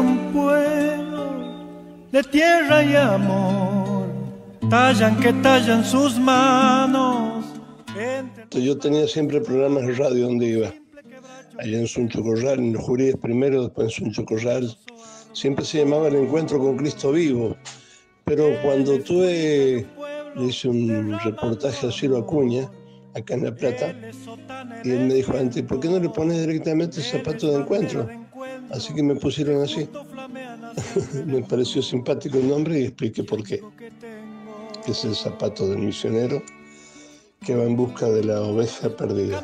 un pueblo de tierra y amor, tallan que tallan sus manos. Yo tenía siempre programas de radio donde iba. Allá en Suncho Corral, en los Juríes primero, después en Suncho Corral. Siempre se llamaba El Encuentro con Cristo Vivo. Pero cuando le hice un reportaje a Ciro Acuña, acá en La Plata, y él me dijo antes, ¿por qué no le pones directamente Zapato de Encuentro? Así que me pusieron así. Me pareció simpático el nombre y expliqué por qué. Que es el zapato del misionero que va en busca de la oveja perdida,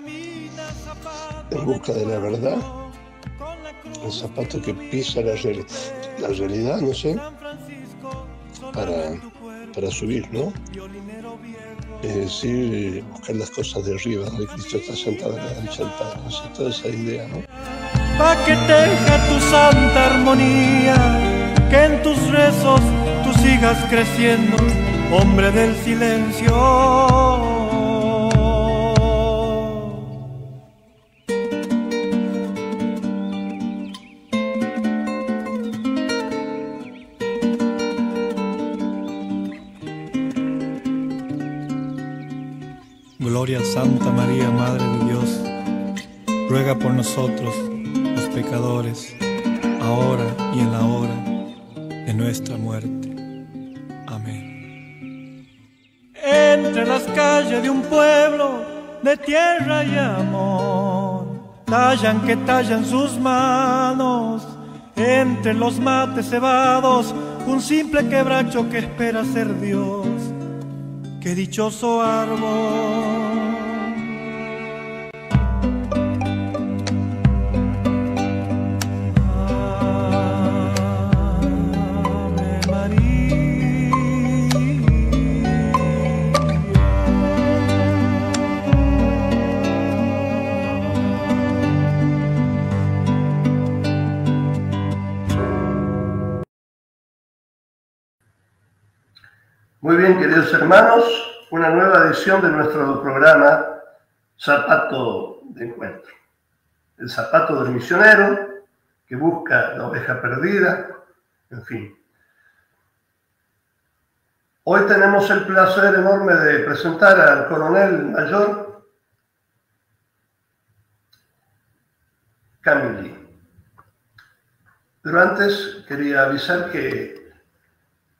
en busca de la verdad, el zapato que pisa la realidad, no sé, para subir, ¿no? Es decir, buscar las cosas de arriba, donde Cristo está sentado a la derecha del Padre, no sé, toda esa idea, ¿no? Pa' que teja tu santa armonía, que en tus rezos tú sigas creciendo, hombre del silencio. Gloria a Santa María, Madre de Dios, ruega por nosotros, los pecadores, ahora y en la hora de nuestra muerte. Amén. Entre las calles de un pueblo de tierra y amor, tallan que tallan sus manos. Entre los mates cebados, un simple quebracho que espera ser Dios. ¡Qué dichoso árbol! Ave María. Muy bien, queridos hermanos, una nueva edición de nuestro programa Zapato de Encuentro. El zapato del misionero que busca la oveja perdida, en fin. Hoy tenemos el placer enorme de presentar al coronel mayor Camilli. Pero antes quería avisar que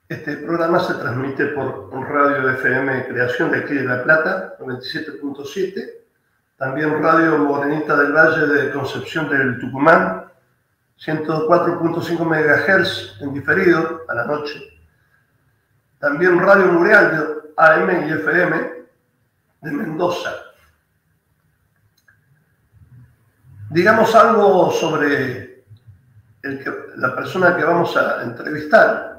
este programa se transmite por Radio FM Creación de aquí de La Plata, 97.7, también Radio Morenita del Valle de Concepción del Tucumán, 104.5 MHz en diferido a la noche, también Radio Murial de AM y FM de Mendoza. Digamos algo sobre la persona que vamos a entrevistar.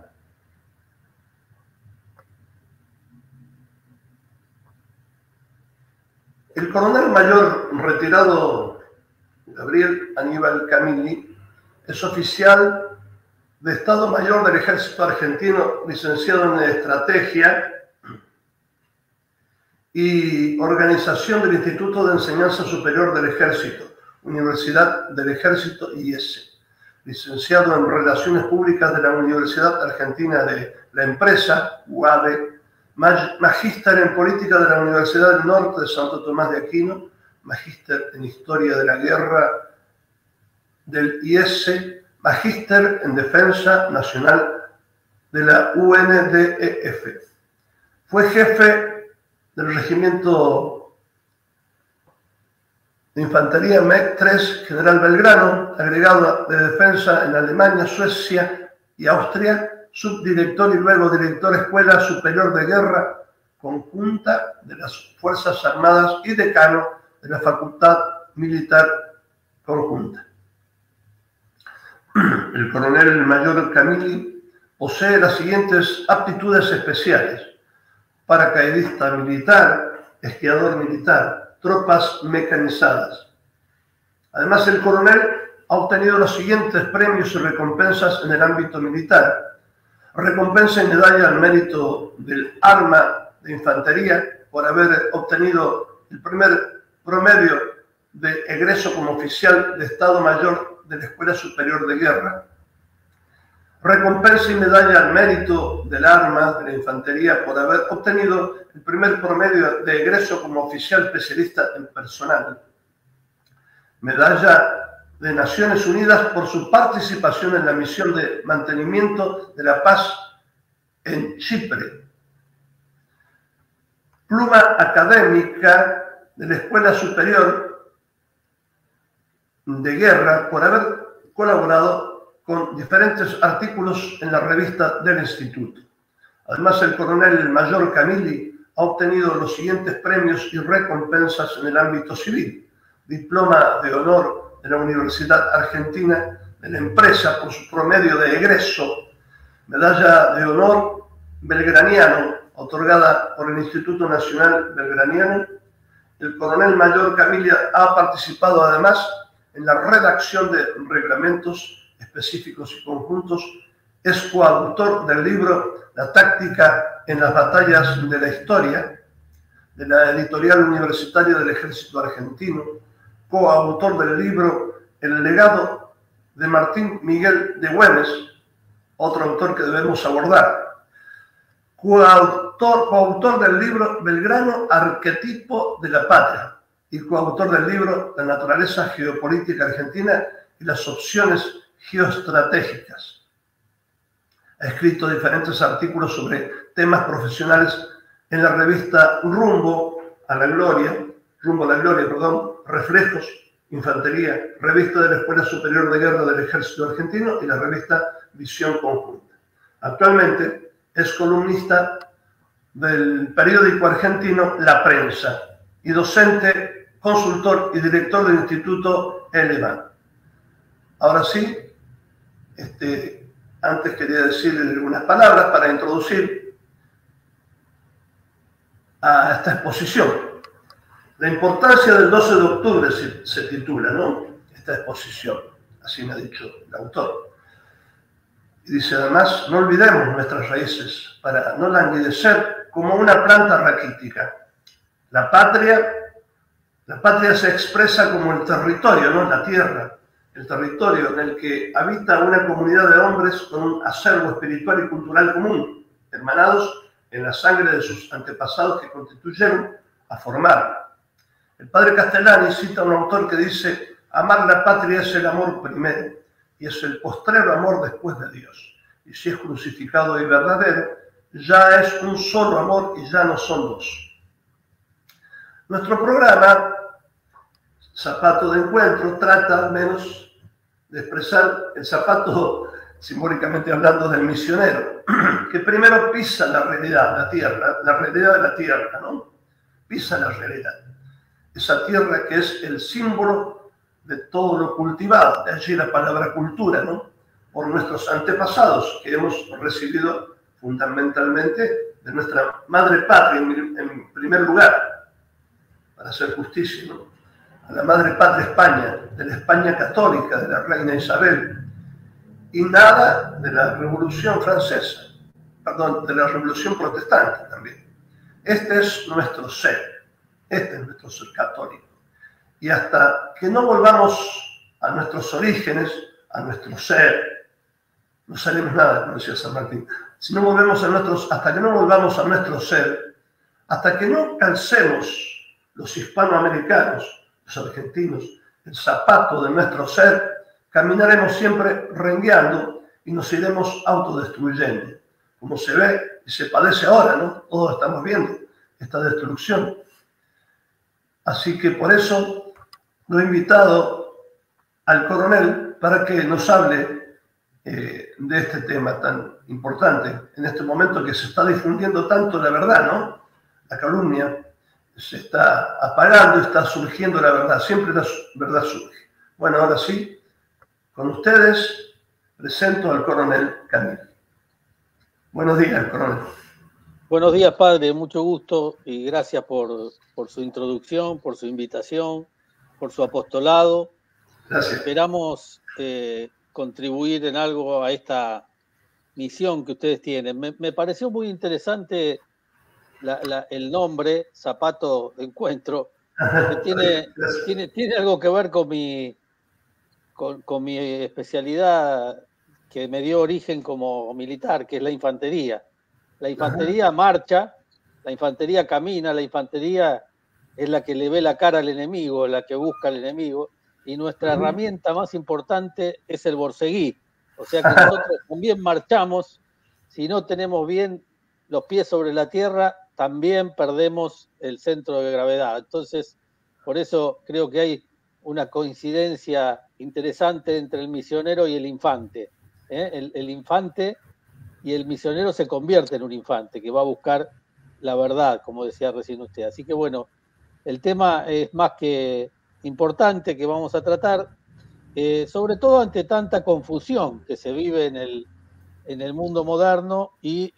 El coronel mayor retirado Gabriel Aníbal Camilli es oficial de Estado Mayor del Ejército Argentino, licenciado en Estrategia y Organización del Instituto de Enseñanza Superior del Ejército, Universidad del Ejército IES, licenciado en Relaciones Públicas de la Universidad Argentina de la Empresa, UADE, magíster en Política de la Universidad del Norte de Santo Tomás de Aquino, magíster en Historia de la Guerra del IES, magíster en Defensa Nacional de la UNDEF. Fue jefe del Regimiento de Infantería MEC 3 General Belgrano, agregado de Defensa en Alemania, Suecia y Austria, subdirector y luego director Escuela Superior de Guerra Conjunta de las Fuerzas Armadas y decano de la Facultad Militar Conjunta. El coronel mayor Camilli posee las siguientes aptitudes especiales: paracaidista militar, esquiador militar, tropas mecanizadas. Además, el coronel ha obtenido los siguientes premios y recompensas en el ámbito militar: recompensa y medalla al mérito del arma de infantería por haber obtenido el primer promedio de egreso como oficial de Estado Mayor de la Escuela Superior de Guerra. recompensa y medalla al mérito del arma de la infantería por haber obtenido el primer promedio de egreso como oficial especialista en personal, medalla de Naciones Unidas por su participación en la misión de mantenimiento de la paz en Chipre, pluma académica de la Escuela Superior de Guerra por haber colaborado con diferentes artículos en la revista del Instituto. Además, el coronel mayor Camilli ha obtenido los siguientes premios y recompensas en el ámbito civil: diploma de honor de la Universidad Argentina de la Empresa por su promedio de egreso, medalla de honor belgraniano, otorgada por el Instituto Nacional Belgraniano. El coronel mayor Camilli ha participado además en la redacción de reglamentos específicos y conjuntos, es coautor del libro La táctica en las batallas de la historia, de la editorial universitaria del Ejército Argentino, coautor del libro El legado de Martín Miguel de Güemes, otro autor que debemos abordar, coautor del libro Belgrano, arquetipo de la patria, y coautor del libro La naturaleza geopolítica argentina y las opciones geoestratégicas. Ha escrito diferentes artículos sobre temas profesionales en la revista Rumbo a la Gloria, Reflejos, Infantería, revista de la Escuela Superior de Guerra del Ejército Argentino y la revista Visión Conjunta. Actualmente es columnista del periódico argentino La Prensa y docente, consultor y director del Instituto Eleman. Ahora sí, antes quería decir unas palabras para introducir a esta exposición. La importancia del 12 de octubre se titula, ¿no? Esta exposición, así me ha dicho el autor. Y dice además: no olvidemos nuestras raíces para no languidecer como una planta raquítica. La patria se expresa como el territorio, ¿no? La tierra, el territorio en el que habita una comunidad de hombres con un acervo espiritual y cultural común, hermanados en la sangre de sus antepasados que constituyeron a formarla. El padre Castellani cita a un autor que dice: amar la patria es el amor primero y es el postrero amor después de Dios. Y si es crucificado y verdadero, ya es un solo amor y ya no son dos. Nuestro programa, Zapato de Encuentro, trata al menos de expresar el zapato, simbólicamente hablando, del misionero, que primero pisa la realidad, la tierra, la realidad de la tierra, ¿no? Pisa la realidad. Esa tierra que es el símbolo de todo lo cultivado, de allí la palabra cultura, ¿no? Por nuestros antepasados que hemos recibido fundamentalmente de nuestra madre patria en primer lugar, para hacer justicia, ¿no? A la madre patria España, de la España católica, de la reina Isabel, y nada de la Revolución Francesa, perdón, de la Revolución Protestante también. Este es nuestro ser católico. Y hasta que no volvamos a nuestros orígenes, a nuestro ser, no salimos nada, como decía San Martín. Hasta que no volvamos a nuestro ser, hasta que no calcemos los hispanoamericanos, los argentinos, el zapato de nuestro ser, caminaremos siempre rengueando y nos iremos autodestruyendo, como se ve y se padece ahora, ¿no? Todos estamos viendo esta destrucción. Así que por eso lo he invitado al coronel para que nos hable de este tema tan importante en este momento que se está difundiendo tanto la verdad, ¿no? La calumnia se está apagando, está surgiendo la verdad, siempre la verdad surge. Bueno, ahora sí, con ustedes presento al coronel Camilli. Buenos días, coronel. Buenos días, padre, mucho gusto y gracias por su introducción, por su invitación, por su apostolado. Gracias. Esperamos contribuir en algo a esta misión que ustedes tienen. Me pareció muy interesante el nombre, Zapato de Encuentro, que tiene algo que ver con mi especialidad, que me dio origen como militar, que es la infantería. La infantería marcha, la infantería camina, la infantería es la que le ve la cara al enemigo, la que busca al enemigo, y nuestra herramienta más importante es el borceguí. O sea que nosotros también marchamos, si no tenemos bien los pies sobre la tierra, también perdemos el centro de gravedad. Entonces, por eso creo que hay una coincidencia interesante entre el misionero y el infante. El infante y el misionero se convierte en un infante que va a buscar la verdad, como decía recién usted. Así que bueno, el tema es más que importante que vamos a tratar, sobre todo ante tanta confusión que se vive en el mundo moderno, y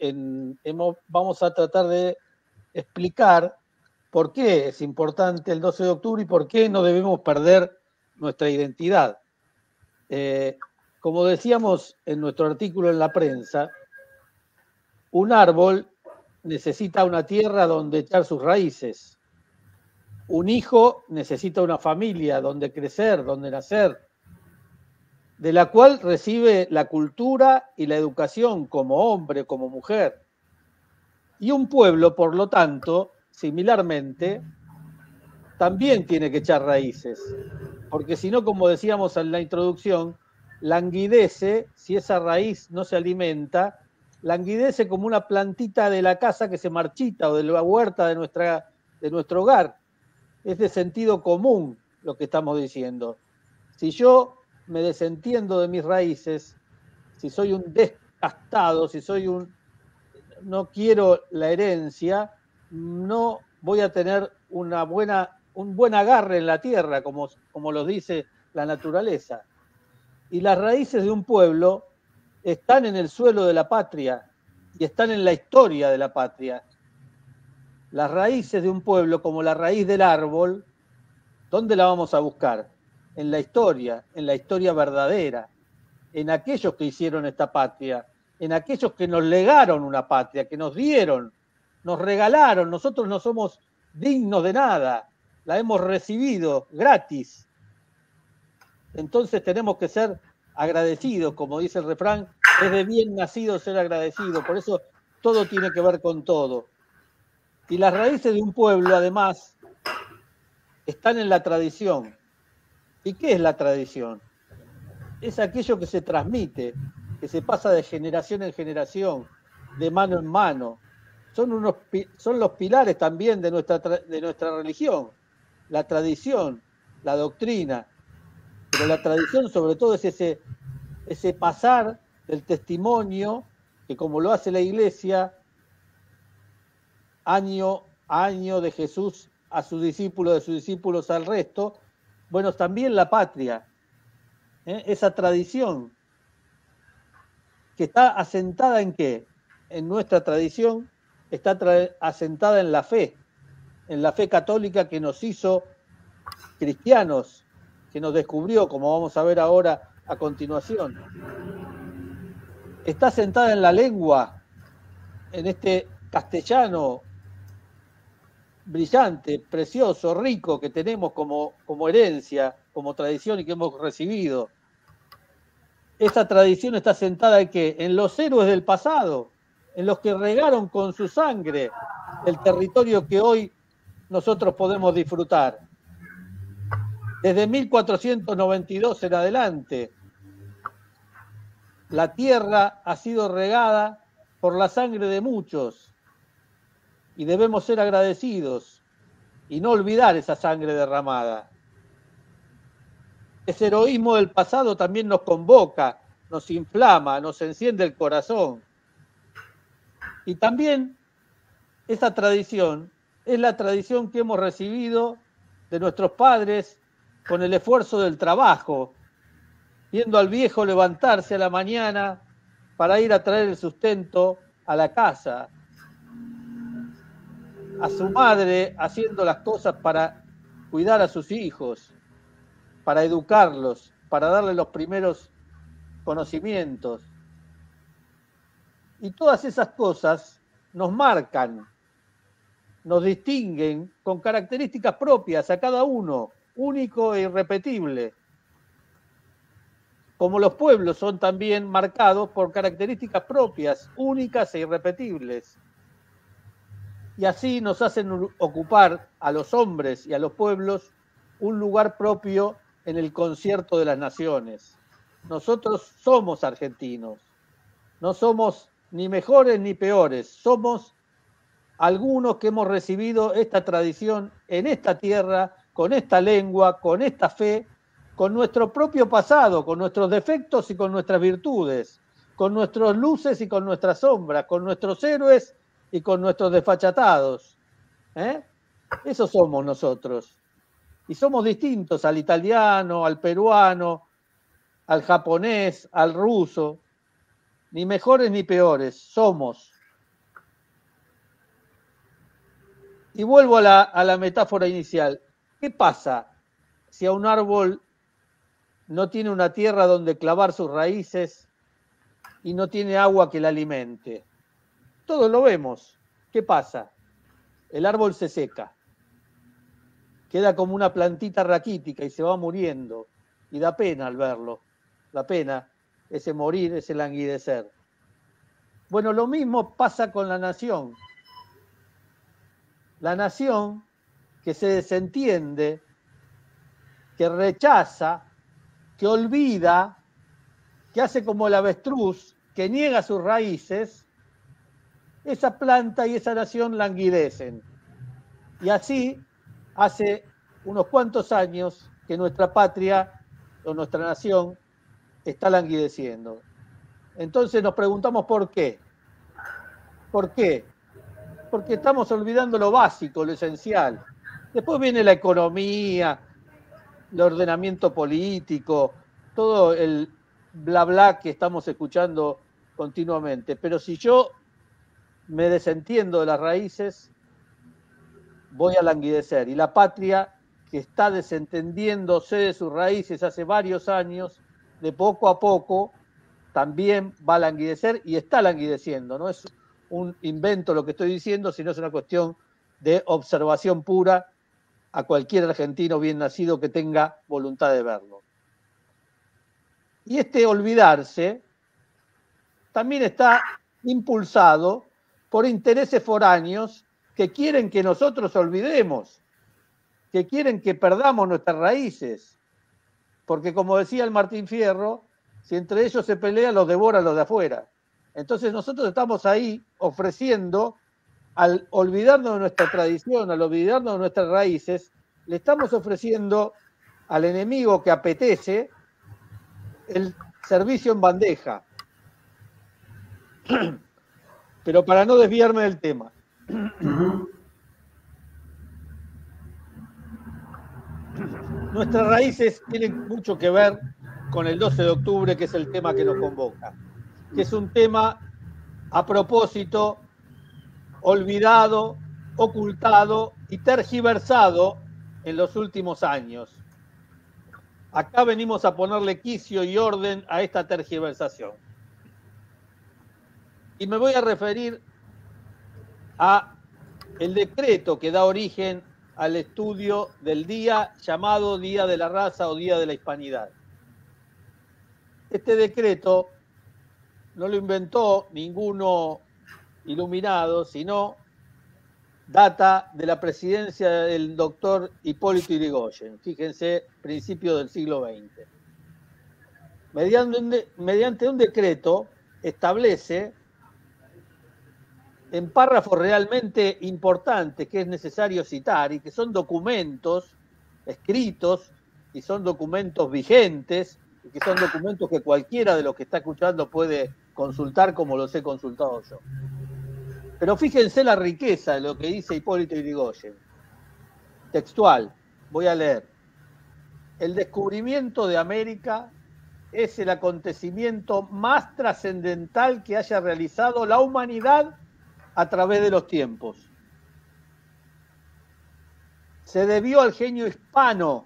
vamos a tratar de explicar por qué es importante el 12 de octubre y por qué no debemos perder nuestra identidad. Como decíamos en nuestro artículo en la prensa, un árbol necesita una tierra donde echar sus raíces. Un hijo necesita una familia donde crecer, donde nacer, de la cual recibe la cultura y la educación como hombre, como mujer. Y un pueblo, por lo tanto, similarmente, también tiene que echar raíces, porque si no, como decíamos en la introducción, languidece, si esa raíz no se alimenta, languidece como una plantita de la casa que se marchita, o de la huerta de nuestro hogar. Es de sentido común lo que estamos diciendo. Si yo me desentiendo de mis raíces, si soy un descastado, si soy no quiero la herencia, no voy a tener un buen agarre en la tierra, como lo dice la naturaleza. Y las raíces de un pueblo están en el suelo de la patria y están en la historia de la patria. Las raíces de un pueblo, como la raíz del árbol, ¿dónde la vamos a buscar? En la historia verdadera, en aquellos que hicieron esta patria, en aquellos que nos legaron una patria, que nos dieron, nos regalaron. Nosotros no somos dignos de nada, la hemos recibido gratis. Entonces tenemos que ser agradecidos, como dice el refrán, es de bien nacido ser agradecido. Por eso todo tiene que ver con todo. Y las raíces de un pueblo, además, están en la tradición. ¿Y qué es la tradición? Es aquello que se transmite, que se pasa de generación en generación, de mano en mano. Son los pilares también de nuestra religión. La tradición, la doctrina. Pero la tradición sobre todo es ese pasar del testimonio que, como lo hace la Iglesia, año a año, de Jesús a sus discípulos, de sus discípulos al resto. Bueno, también la patria, esa tradición que está asentada ¿en qué? En nuestra tradición está asentada en la fe católica que nos hizo cristianos, que nos descubrió, como vamos a ver ahora a continuación. Está asentada en la lengua, en este castellano brillante, precioso, rico que tenemos como herencia, como tradición y que hemos recibido. Esa tradición está asentada en ¿qué? En los héroes del pasado, en los que regaron con su sangre el territorio que hoy nosotros podemos disfrutar. Desde 1492 en adelante, la tierra ha sido regada por la sangre de muchos y debemos ser agradecidos y no olvidar esa sangre derramada. Ese heroísmo del pasado también nos convoca, nos inflama, nos enciende el corazón. Y también esa tradición es la tradición que hemos recibido de nuestros padres con el esfuerzo del trabajo, viendo al viejo levantarse a la mañana para ir a traer el sustento a la casa, a su madre haciendo las cosas para cuidar a sus hijos, para educarlos, para darles los primeros conocimientos. Y todas esas cosas nos marcan, nos distinguen con características propias a cada uno, único e irrepetible. como los pueblos son también marcados por características propias, únicas e irrepetibles. Y así nos hacen ocupar a los hombres y a los pueblos un lugar propio en el concierto de las naciones. Nosotros somos argentinos, no somos ni mejores ni peores, somos algunos que hemos recibido esta tradición en esta tierra, con esta lengua, con esta fe, con nuestro propio pasado, con nuestros defectos y con nuestras virtudes, con nuestras luces y con nuestras sombras, con nuestros héroes y con nuestros desfachatados. Eso somos nosotros. Y somos distintos al italiano, al peruano, al japonés, al ruso. Ni mejores ni peores, somos. Y vuelvo a la metáfora inicial. ¿Qué pasa si a un árbol no tiene una tierra donde clavar sus raíces y no tiene agua que la alimente? Todos lo vemos. ¿Qué pasa? El árbol se seca. Queda como una plantita raquítica y se va muriendo. Y da pena al verlo. Da pena ese morir, ese languidecer. Bueno, lo mismo pasa con la nación. La nación que se desentiende, que rechaza, que olvida, que hace como el avestruz, que niega sus raíces, esa planta y esa nación languidecen. Y así, hace unos cuantos años que nuestra patria o nuestra nación está languideciendo. Entonces nos preguntamos por qué. ¿Por qué? Porque estamos olvidando lo básico, lo esencial. Después viene la economía, el ordenamiento político, todo el bla bla que estamos escuchando continuamente. Pero si yo me desentiendo de las raíces, voy a languidecer. Y la patria, que está desentendiéndose de sus raíces hace varios años, de poco a poco, también va a languidecer y está languideciendo. No es un invento lo que estoy diciendo, sino es una cuestión de observación pura a cualquier argentino bien nacido que tenga voluntad de verlo. Y este olvidarse también está impulsado por intereses foráneos que quieren que nosotros olvidemos, que quieren que perdamos nuestras raíces. Porque como decía el Martín Fierro, si entre ellos se pelean, los devoran los de afuera. Entonces nosotros estamos ahí ofreciendo, al olvidarnos de nuestra tradición, al olvidarnos de nuestras raíces, le estamos ofreciendo al enemigo que apetece el servicio en bandeja. Pero para no desviarme del tema. Nuestras raíces tienen mucho que ver con el 12 de octubre, que es el tema que nos convoca, que es un tema a propósito olvidado, ocultado y tergiversado en los últimos años. Acá venimos a ponerle quicio y orden a esta tergiversación. Y me voy a referir a el decreto que da origen al estudio del día llamado Día de la Raza o Día de la Hispanidad. Este decreto no lo inventó ninguno iluminado, sino data de la presidencia del doctor Hipólito Yrigoyen, fíjense, principios del siglo XX. Mediante un decreto establece en párrafos realmente importantes que es necesario citar y que son documentos escritos y son documentos vigentes y que son documentos que cualquiera de los que está escuchando puede consultar como los he consultado yo. Pero fíjense la riqueza de lo que dice Hipólito Yrigoyen. Textual, voy a leer. El descubrimiento de América es el acontecimiento más trascendental que haya realizado la humanidad a través de los tiempos. Se debió al genio hispano,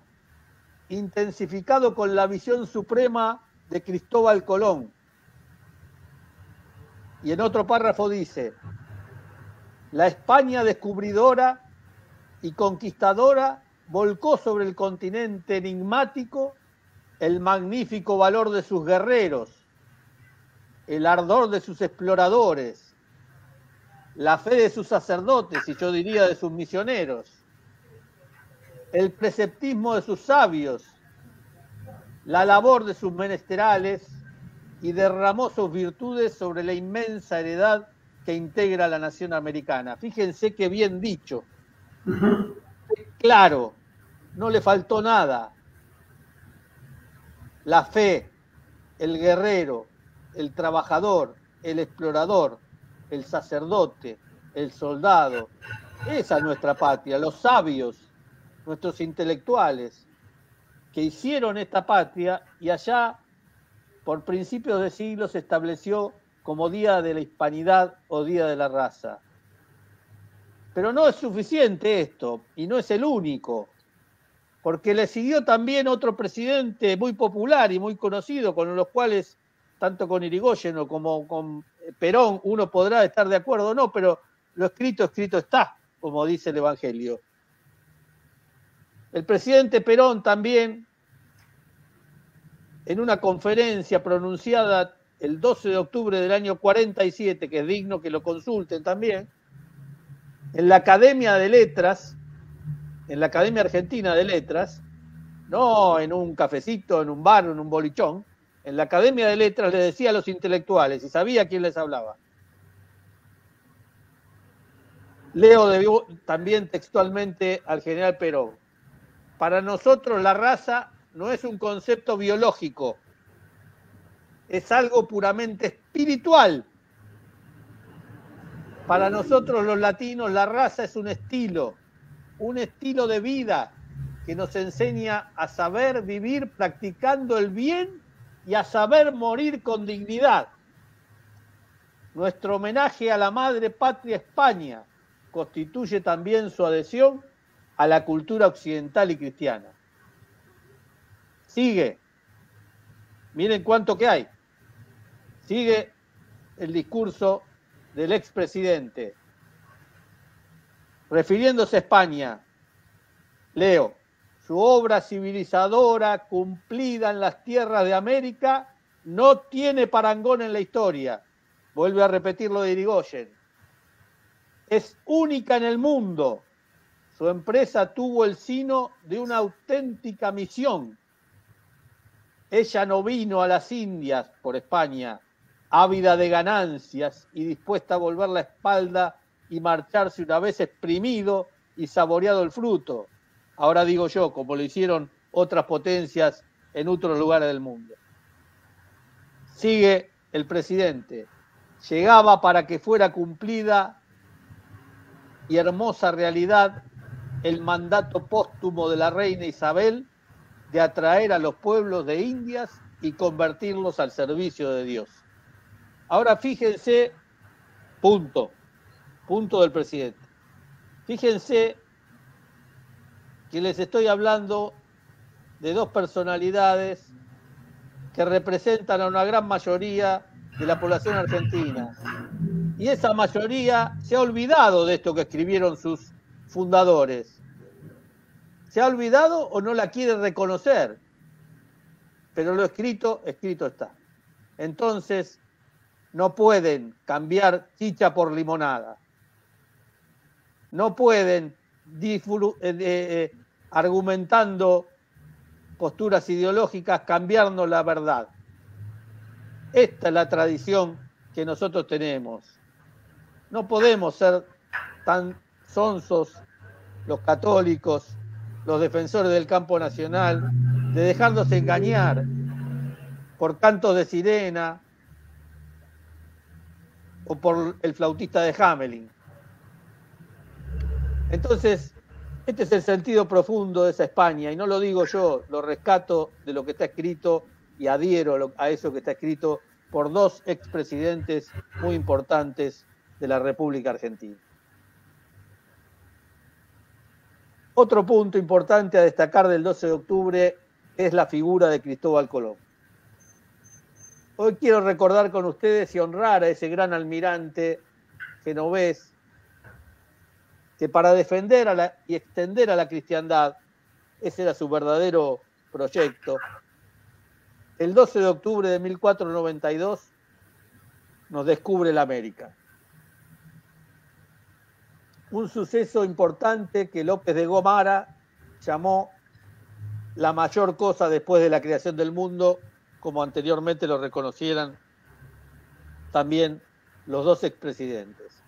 intensificado con la visión suprema de Cristóbal Colón. Y en otro párrafo dice, la España descubridora y conquistadora volcó sobre el continente enigmático el magnífico valor de sus guerreros, el ardor de sus exploradores, la fe de sus sacerdotes y yo diría de sus misioneros, el preceptismo de sus sabios, la labor de sus menesterales y derramó sus virtudes sobre la inmensa heredad que integra la nación americana. Fíjense qué bien dicho. Claro, no le faltó nada. La fe, el guerrero, el trabajador, el explorador, el sacerdote, el soldado. Esa es nuestra patria, los sabios, nuestros intelectuales, que hicieron esta patria y allá, por principios de siglo, se estableció como Día de la Hispanidad o Día de la Raza. Pero no es suficiente esto, y no es el único, porque le siguió también otro presidente muy popular y muy conocido, con los cuales, tanto con Irigoyen como con Perón, uno podrá estar de acuerdo o no, pero lo escrito, escrito está, como dice el Evangelio. El presidente Perón también, en una conferencia pronunciada el 12 de octubre del año 47, que es digno que lo consulten también, en la Academia de Letras, en la Academia Argentina de Letras, no en un cafecito, en un bar, en un bolichón, en la Academia de Letras le decía a los intelectuales, y sabía quién les hablaba. Leo también textualmente al general Perón. Para nosotros la raza no es un concepto biológico, es algo puramente espiritual. Para nosotros los latinos la raza es un estilo de vida que nos enseña a saber vivir practicando el bien y a saber morir con dignidad. Nuestro homenaje a la madre patria España constituye también su adhesión a la cultura occidental y cristiana. Sigue, miren cuánto que hay, sigue el discurso del expresidente. Refiriéndose a España, leo, su obra civilizadora cumplida en las tierras de América no tiene parangón en la historia. Vuelve a repetir lo de Irigoyen. Es única en el mundo. Su empresa tuvo el sino de una auténtica misión. Ella no vino a las Indias por España, ávida de ganancias y dispuesta a volver la espalda y marcharse una vez exprimido y saboreado el fruto. Ahora digo yo, como lo hicieron otras potencias en otros lugares del mundo. Sigue el presidente. Llegaba para que fuera cumplida y hermosa realidad el mandato póstumo de la reina Isabel de atraer a los pueblos de Indias y convertirlos al servicio de Dios. Ahora fíjense, punto del presidente. Fíjense que les estoy hablando de dos personalidades que representan a una gran mayoría de la población argentina. Y esa mayoría se ha olvidado de esto que escribieron sus fundadores. ¿Se ha olvidado o no la quiere reconocer? Pero lo escrito, escrito está. Entonces, no pueden cambiar chicha por limonada. No pueden, argumentando posturas ideológicas, cambiarnos la verdad. Esta es la tradición que nosotros tenemos. No podemos ser tan sonsos los católicos, los defensores del campo nacional, de dejarnos engañar por cantos de sirena o por el flautista de Hamelin. Entonces, este es el sentido profundo de esa España, y no lo digo yo, lo rescato de lo que está escrito y adhiero a eso que está escrito por dos expresidentes muy importantes de la República Argentina. Otro punto importante a destacar del 12 de octubre es la figura de Cristóbal Colón. Hoy quiero recordar con ustedes y honrar a ese gran almirante genovés que para defender y extender a la cristiandad, ese era su verdadero proyecto, el 12 de octubre de 1492 nos descubre la América. Un suceso importante que López de Gomara llamó la mayor cosa después de la creación del mundo, como anteriormente lo reconocieran también los dos expresidentes,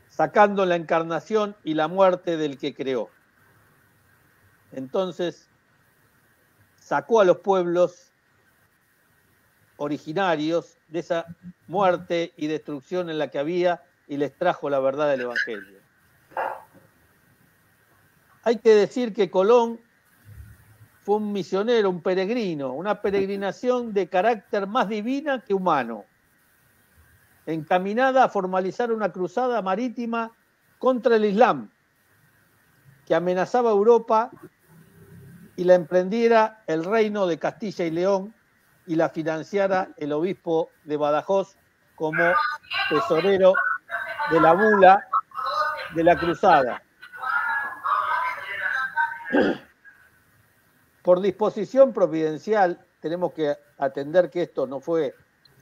sacando la encarnación y la muerte del que creó. Entonces, sacó a los pueblos originarios de esa muerte y destrucción en la que había y les trajo la verdad del Evangelio. Hay que decir que Colón fue un misionero, un peregrino, una peregrinación de carácter más divina que humano, encaminada a formalizar una cruzada marítima contra el Islam, que amenazaba a Europa, y la emprendiera el reino de Castilla y León y la financiara el obispo de Badajoz como tesorero de la bula de la cruzada. Por disposición providencial, tenemos que atender que esto no fue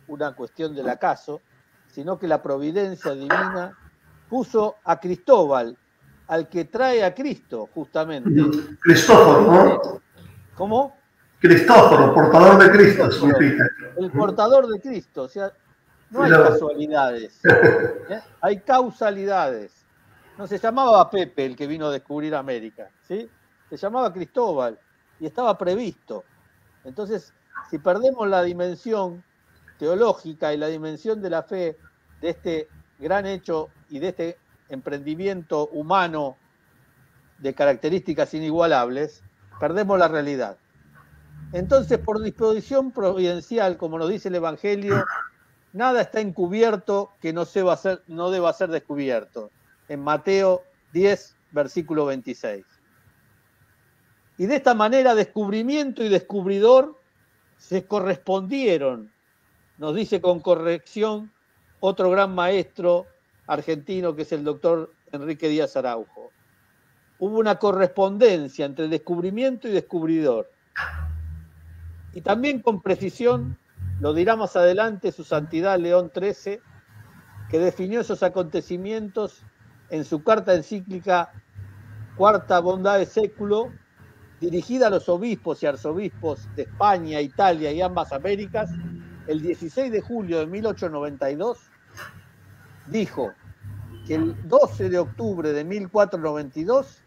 una cuestión del acaso, sino que la providencia divina puso a Cristóbal, al que trae a Cristo, justamente. Cristóforo, ¿no? ¿Cómo? Cristóforo, portador de Cristo, significa. El portador de Cristo, o sea, no hay casualidades, hay causalidades. No se llamaba Pepe el que vino a descubrir América, ¿sí? Se llamaba Cristóbal y estaba previsto. Entonces, si perdemos la dimensión teológica y la dimensión de la fe de este gran hecho y de este emprendimiento humano de características inigualables, perdemos la realidad. Entonces, por disposición providencial, como nos dice el Evangelio, nada está encubierto que no deba ser descubierto. En Mateo 10, versículo 26. Y de esta manera, descubrimiento y descubridor se correspondieron, nos dice con corrección otro gran maestro argentino que es el doctor Enrique Díaz Araujo. Hubo una correspondencia entre descubrimiento y descubridor. Y también con precisión, lo dirá más adelante su santidad León XIII, que definió esos acontecimientos en su carta encíclica Quarta Bondae Seculo, dirigida a los obispos y arzobispos de España, Italia y ambas Américas, el 16 de julio de 1892, dijo que el 12 de octubre de 1492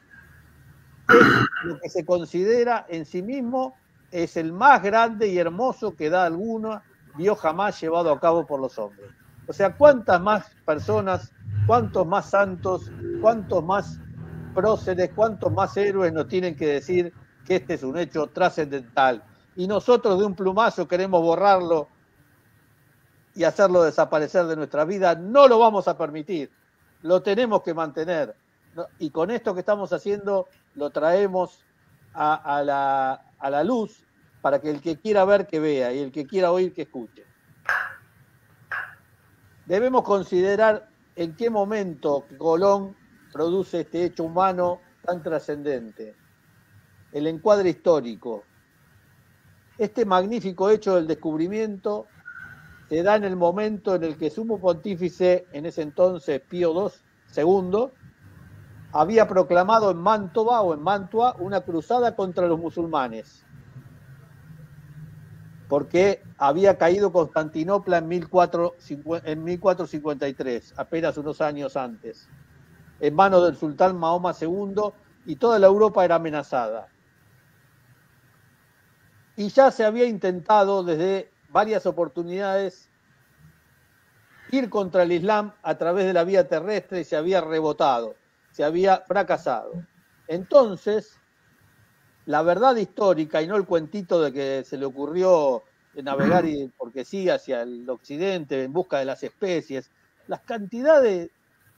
es lo que se considera en sí mismo es el más grande y hermoso que edad alguna vio jamás llevado a cabo por los hombres. O sea, cuántas más personas, cuántos más santos, cuántos más próceres, cuántos más héroes nos tienen que decir que este es un hecho trascendental. Y nosotros de un plumazo queremos borrarlo y hacerlo desaparecer de nuestra vida. No lo vamos a permitir, lo tenemos que mantener. Y con esto que estamos haciendo lo traemos a la luz para que el que quiera ver que vea y el que quiera oír que escuche. Debemos considerar en qué momento Colón produce este hecho humano tan trascendente. El encuadre histórico. Este magnífico hecho del descubrimiento se da en el momento en el que Sumo Pontífice, en ese entonces Pío II, había proclamado en Mantua una cruzada contra los musulmanes, porque había caído Constantinopla en 1453, apenas unos años antes, en manos del sultán Mahoma II, y toda la Europa era amenazada. Y ya se había intentado desde varias oportunidades ir contra el Islam a través de la vía terrestre y se había rebotado, se había fracasado. Entonces, la verdad histórica y no el cuentito de que se le ocurrió navegar porque sí hacia el occidente en busca de las especies, las cantidades de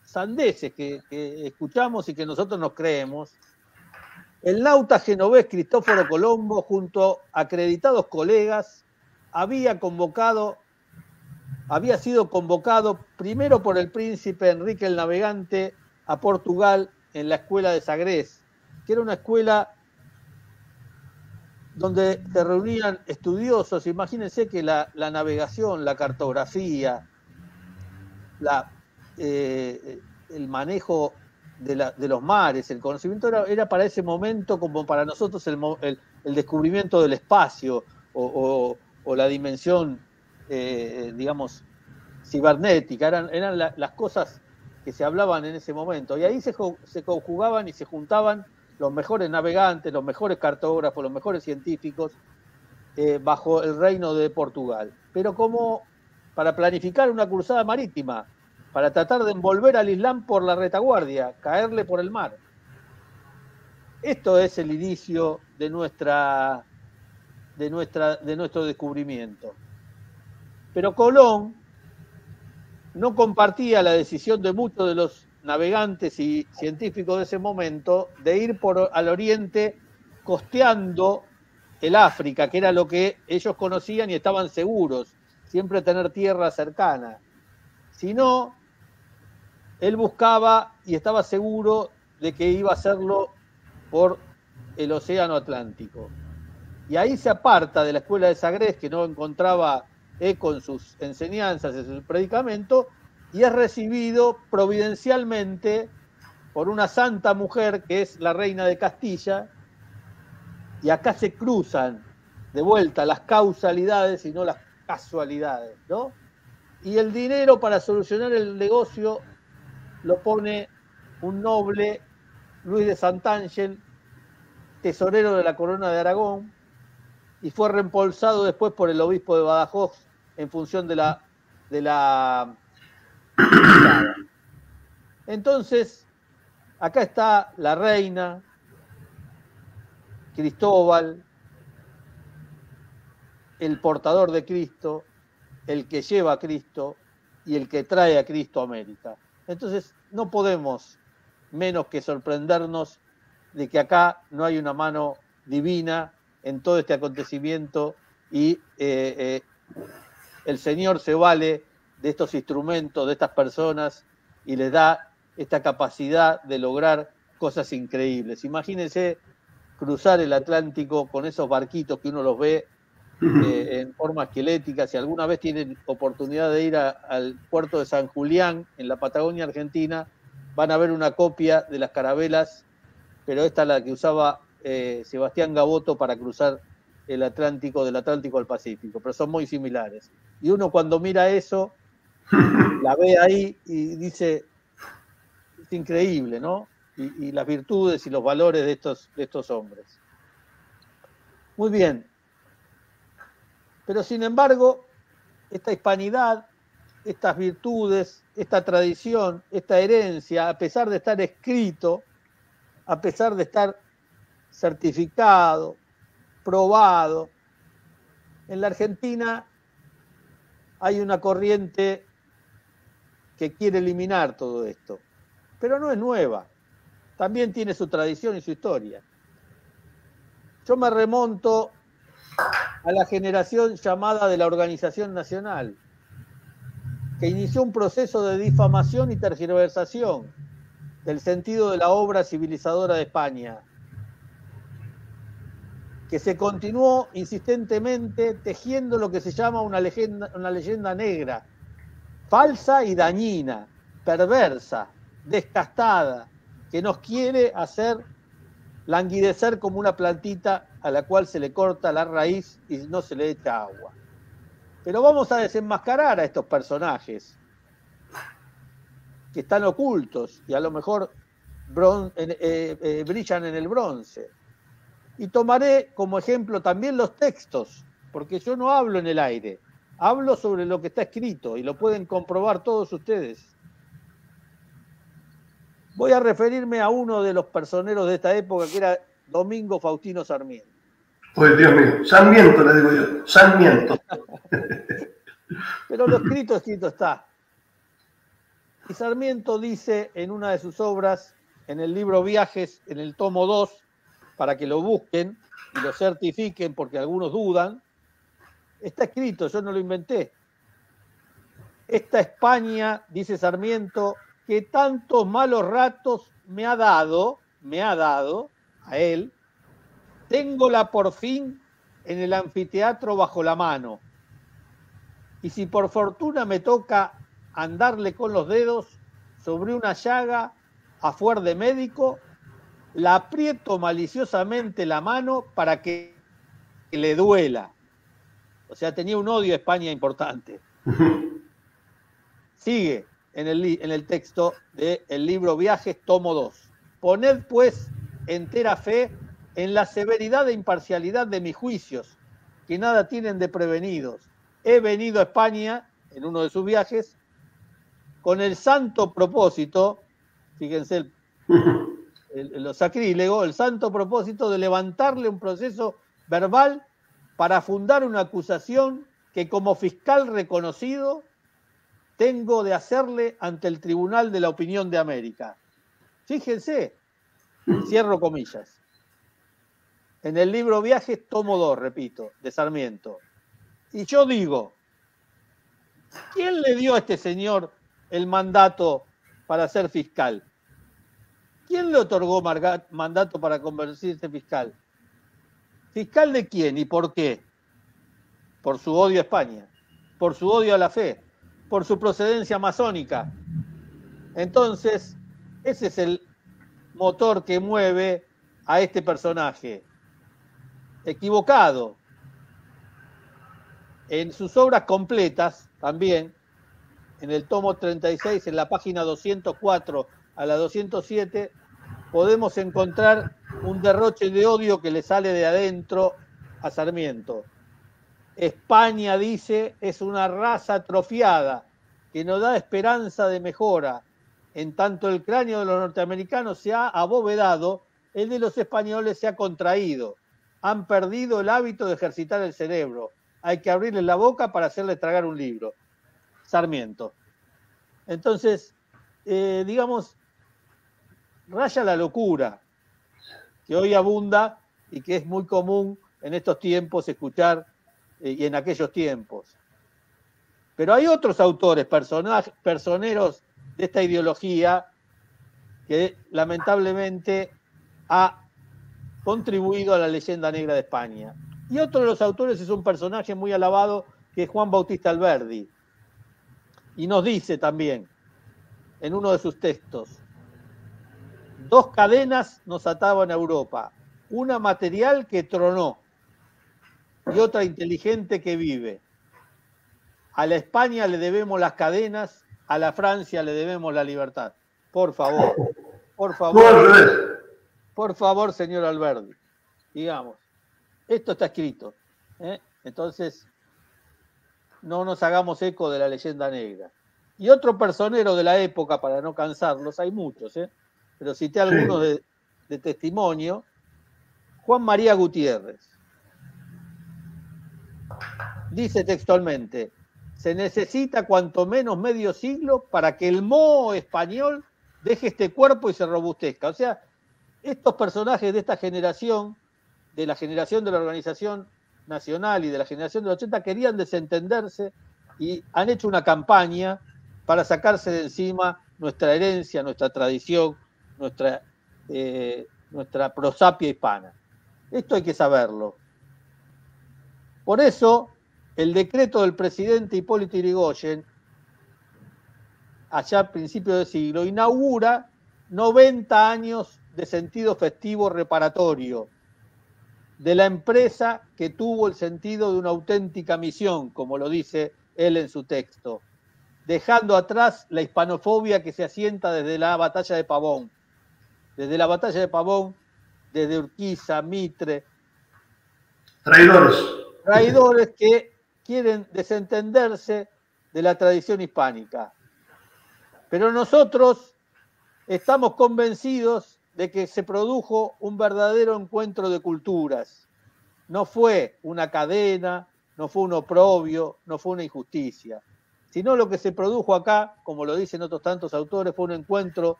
sandeces que escuchamos y que nosotros nos creemos. El nauta genovés Cristóforo Colombo, junto a acreditados colegas, había sido convocado primero por el príncipe Enrique el Navegante a Portugal en la escuela de Sagres, que era una escuela donde se reunían estudiosos. Imagínense que la navegación, la cartografía, el manejo de los mares, el conocimiento era para ese momento, como para nosotros el descubrimiento del espacio o la dimensión, digamos, cibernética. Eran las cosas que se hablaban en ese momento. Y ahí se conjugaban y se juntaban los mejores navegantes, los mejores cartógrafos, los mejores científicos, bajo el reino de Portugal. Pero como para planificar una cruzada marítima, para tratar de envolver al Islam por la retaguardia, caerle por el mar. Esto es el inicio de nuestro descubrimiento. Pero Colón no compartía la decisión de muchos de los navegantes y científicos de ese momento de ir al oriente costeando el África, que era lo que ellos conocían y estaban seguros, siempre tener tierra cercana. Sino, él buscaba y estaba seguro de que iba a hacerlo por el Océano Atlántico. Y ahí se aparta de la escuela de Sagres, que no encontraba eco en sus enseñanzas, en su predicamento, y es recibido providencialmente por una santa mujer que es la reina de Castilla, y acá se cruzan de vuelta las causalidades y no las casualidades, ¿no? Y el dinero para solucionar el negocio lo pone un noble, Luis de Santángel, tesorero de la corona de Aragón, y fue reembolsado después por el obispo de Badajoz en función de la Entonces, acá está la reina, Cristóbal, el portador de Cristo, el que lleva a Cristo y el que trae a Cristo a América. Entonces, no podemos menos que sorprendernos de que acá no hay una mano divina en todo este acontecimiento y el Señor se vale de estos instrumentos, de estas personas, y les da esta capacidad de lograr cosas increíbles. Imagínense cruzar el Atlántico con esos barquitos que uno los ve en forma esquelética. Si alguna vez tienen oportunidad de ir al puerto de San Julián, en la Patagonia Argentina, van a ver una copia de las carabelas, pero esta es la que usaba Sebastián Gaboto para cruzar el Atlántico, del Atlántico al Pacífico, pero son muy similares. Y uno cuando mira eso, la ve ahí y dice, es increíble, ¿no? Y las virtudes y los valores de estos hombres. Muy bien. Pero sin embargo, esta hispanidad, estas virtudes, esta tradición, esta herencia, a pesar de estar escrito, a pesar de estar certificado, probado, en la Argentina hay una corriente que quiere eliminar todo esto, pero no es nueva, también tiene su tradición y su historia. Yo me remonto a la generación llamada de la Organización Nacional, que inició un proceso de difamación y tergiversación del sentido de la obra civilizadora de España, que se continuó insistentemente tejiendo lo que se llama una leyenda negra, falsa y dañina, perversa, descastada, que nos quiere hacer languidecer como una plantita a la cual se le corta la raíz y no se le echa agua. Pero vamos a desenmascarar a estos personajes que están ocultos y a lo mejor brillan en el bronce. Y tomaré como ejemplo también los textos, porque yo no hablo en el aire, hablo sobre lo que está escrito y lo pueden comprobar todos ustedes. Voy a referirme a uno de los personeros de esta época, que era Domingo Faustino Sarmiento. Pues Dios mío, Sarmiento le digo yo, Sarmiento. Pero lo escrito está. Y Sarmiento dice en una de sus obras, en el libro Viajes, en el tomo 2, para que lo busquen y lo certifiquen, porque algunos dudan, está escrito, yo no lo inventé. Esta España, dice Sarmiento, que tantos malos ratos me ha dado a él, téngola por fin en el anfiteatro bajo la mano. Y si por fortuna me toca andarle con los dedos sobre una llaga a fuer de médico, la aprieto maliciosamente la mano para que le duela. O sea, tenía un odio a España importante. Sigue en el texto del libro Viajes, tomo 2. Poned, pues, entera fe en la severidad e imparcialidad de mis juicios, que nada tienen de prevenidos. He venido a España, en uno de sus viajes, con el santo propósito, fíjense lo sacrílego, el santo propósito de levantarle un proceso verbal para fundar una acusación que como fiscal reconocido tengo de hacerle ante el Tribunal de la Opinión de América. Fíjense, cierro comillas. En el libro Viajes, tomo 2, repito, de Sarmiento. Y yo digo, ¿quién le dio a este señor el mandato para ser fiscal? ¿Quién le otorgó mandato para convertirse fiscal? ¿Fiscal de quién y por qué? Por su odio a España, por su odio a la fe, por su procedencia masónica. Entonces, ese es el motor que mueve a este personaje. Equivocado. En sus obras completas, también, en el tomo 36, en la página 204 a la 207, podemos encontrar un derroche de odio que le sale de adentro a Sarmiento. España, dice, es una raza atrofiada que no da esperanza de mejora. En tanto el cráneo de los norteamericanos se ha abovedado, el de los españoles se ha contraído. Han perdido el hábito de ejercitar el cerebro. Hay que abrirles la boca para hacerles tragar un libro. Sarmiento. Entonces, digamos, raya la locura, que hoy abunda y que es muy común en estos tiempos escuchar y en aquellos tiempos. Pero hay otros autores, personeros de esta ideología que lamentablemente ha contribuido a la leyenda negra de España. Y otro de los autores es un personaje muy alabado que es Juan Bautista Alberdi. Y nos dice también, en uno de sus textos, 2 cadenas nos ataban a Europa, una material que tronó y otra inteligente que vive. A la España le debemos las cadenas, a la Francia le debemos la libertad. Por favor, por favor, señor Alberdi, digamos, esto está escrito, ¿eh? Entonces, no nos hagamos eco de la leyenda negra. Y otro personero de la época, para no cansarlos, hay muchos, pero cité algunos de testimonio, Juan María Gutiérrez. Dice textualmente, se necesita cuanto menos medio siglo para que el moho español deje este cuerpo y se robustezca. O sea, estos personajes de esta generación, de la generación de la Organización Nacional y de la generación del 80, querían desentenderse y han hecho una campaña para sacarse de encima nuestra herencia, nuestra tradición, nuestra prosapia hispana. Esto hay que saberlo. Por eso, el decreto del presidente Hipólito Yrigoyen, allá a principios de siglo, inaugura 90 años de sentido festivo reparatorio, de la empresa que tuvo el sentido de una auténtica misión, como lo dice él en su texto, dejando atrás la hispanofobia que se asienta desde la batalla de Pavón. Desde la batalla de Pavón, desde Urquiza, Mitre. Traidores que quieren desentenderse de la tradición hispánica. Pero nosotros estamos convencidos de que se produjo un verdadero encuentro de culturas. No fue una cadena, no fue un oprobio, no fue una injusticia, sino lo que se produjo acá, como lo dicen otros tantos autores, fue un encuentro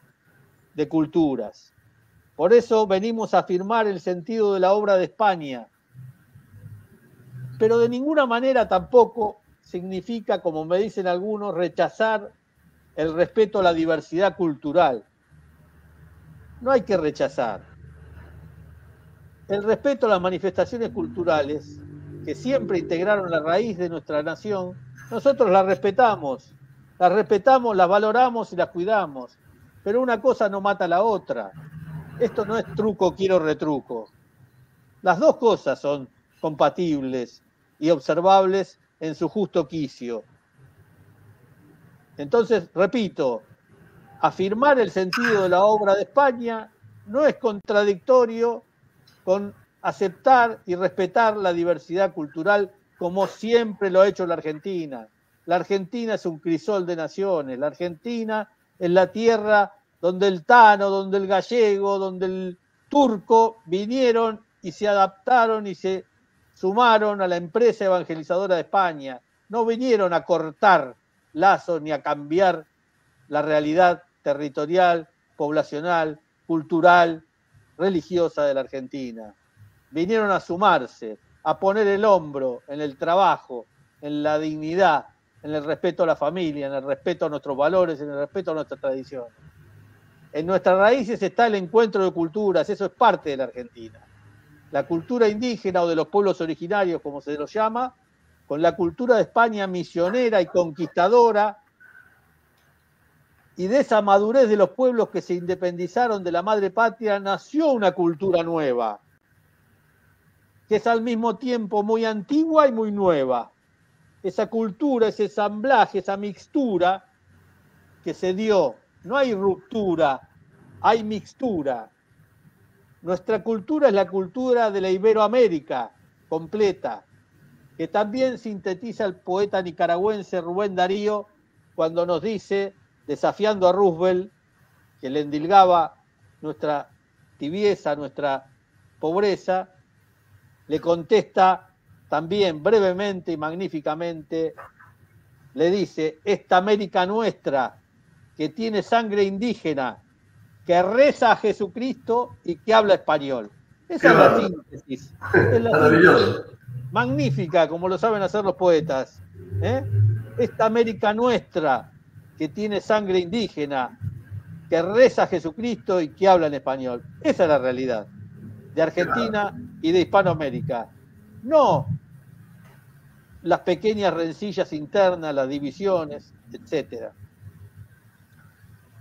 de culturas. Por eso venimos a afirmar el sentido de la obra de España, pero de ninguna manera tampoco significa, como me dicen algunos, rechazar el respeto a la diversidad cultural. No hay que rechazar. El respeto a las manifestaciones culturales que siempre integraron la raíz de nuestra nación, nosotros las respetamos, las valoramos y las cuidamos. Pero una cosa no mata a la otra. Esto no es truco, quiero retruco. Las dos cosas son compatibles y observables en su justo quicio. Entonces, repito, afirmar el sentido de la obra de España no es contradictorio con aceptar y respetar la diversidad cultural como siempre lo ha hecho la Argentina. La Argentina es un crisol de naciones, la Argentina es la tierra donde el tano, donde el gallego, donde el turco vinieron y se adaptaron y se sumaron a la empresa evangelizadora de España. No vinieron a cortar lazos ni a cambiar la realidad territorial, poblacional, cultural, religiosa de la Argentina. Vinieron a sumarse, a poner el hombro en el trabajo, en la dignidad, en el respeto a la familia, en el respeto a nuestros valores, en el respeto a nuestras tradiciones. En nuestras raíces está el encuentro de culturas, eso es parte de la Argentina. La cultura indígena o de los pueblos originarios, como se los llama, con la cultura de España misionera y conquistadora, y de esa madurez de los pueblos que se independizaron de la madre patria, nació una cultura nueva, que es al mismo tiempo muy antigua y muy nueva. Esa cultura, ese ensamblaje, esa mixtura que se dio, no hay ruptura, hay mixtura. Nuestra cultura es la cultura de la Iberoamérica completa, que también sintetiza el poeta nicaragüense Rubén Darío cuando nos dice, desafiando a Roosevelt, que le endilgaba nuestra tibieza, nuestra pobreza, le contesta también brevemente y magníficamente, le dice, esta América nuestra, que tiene sangre indígena, que reza a Jesucristo y que habla español. Esa es la síntesis. Es la maravilloso. Magnífica, como lo saben hacer los poetas. Esta América nuestra, que tiene sangre indígena, que reza a Jesucristo y que habla en español. Esa es la realidad de Argentina y de Hispanoamérica. No las pequeñas rencillas internas, las divisiones, etcétera.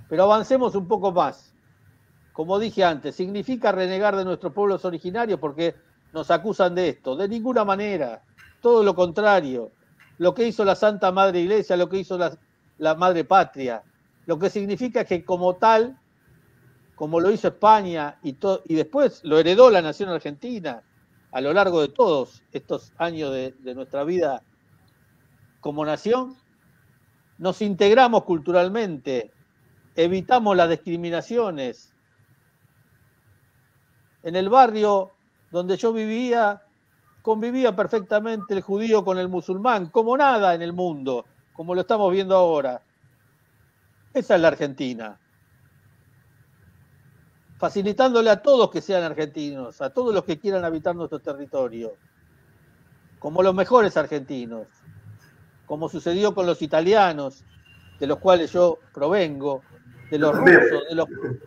Pero avancemos un poco más. Como dije antes, ¿significa renegar de nuestros pueblos originarios porque nos acusan de esto? De ninguna manera. Todo lo contrario. Lo que hizo la Santa Madre Iglesia, lo que hizo la Madre Patria. Lo que significa que como tal, como lo hizo España y después lo heredó la nación argentina a lo largo de todos estos años de nuestra vida como nación, nos integramos culturalmente, evitamos las discriminaciones. En el barrio donde yo vivía, convivía perfectamente el judío con el musulmán, como nada en el mundo, como lo estamos viendo ahora. Esa es la Argentina. Facilitándole a todos que sean argentinos, a todos los que quieran habitar nuestro territorio, como los mejores argentinos, como sucedió con los italianos, de los cuales yo provengo, de los rusos,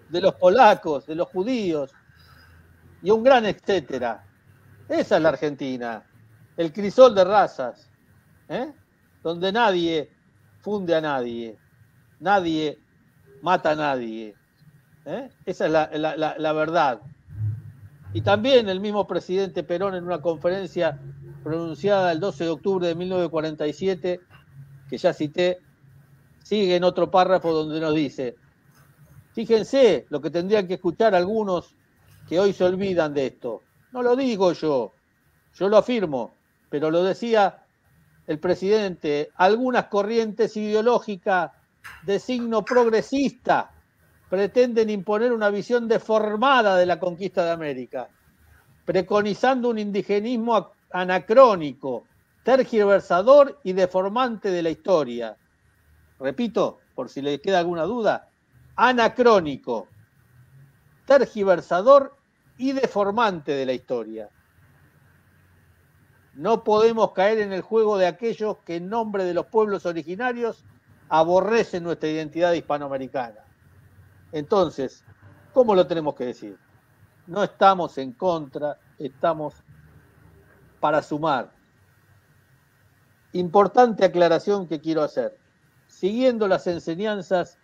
de los polacos, de los judíos, y un gran etcétera. Esa es la Argentina, el crisol de razas, donde nadie funde a nadie, nadie mata a nadie. Esa es la verdad. Y también el mismo presidente Perón, en una conferencia pronunciada el 12 de octubre de 1947, que ya cité, sigue en otro párrafo donde nos dice, fíjense lo que tendrían que escuchar algunos que hoy se olvidan de esto. No lo digo yo lo afirmo, pero lo decía el presidente, algunas corrientes ideológicas de signo progresista pretenden imponer una visión deformada de la conquista de América, preconizando un indigenismo anacrónico, tergiversador y deformante de la historia. Repito, por si le queda alguna duda, anacrónico, tergiversador y deformante de la historia. No podemos caer en el juego de aquellos que en nombre de los pueblos originarios aborrecen nuestra identidad hispanoamericana. Entonces, ¿cómo lo tenemos que decir? No estamos en contra, estamos para sumar. Importante aclaración que quiero hacer. Siguiendo las enseñanzas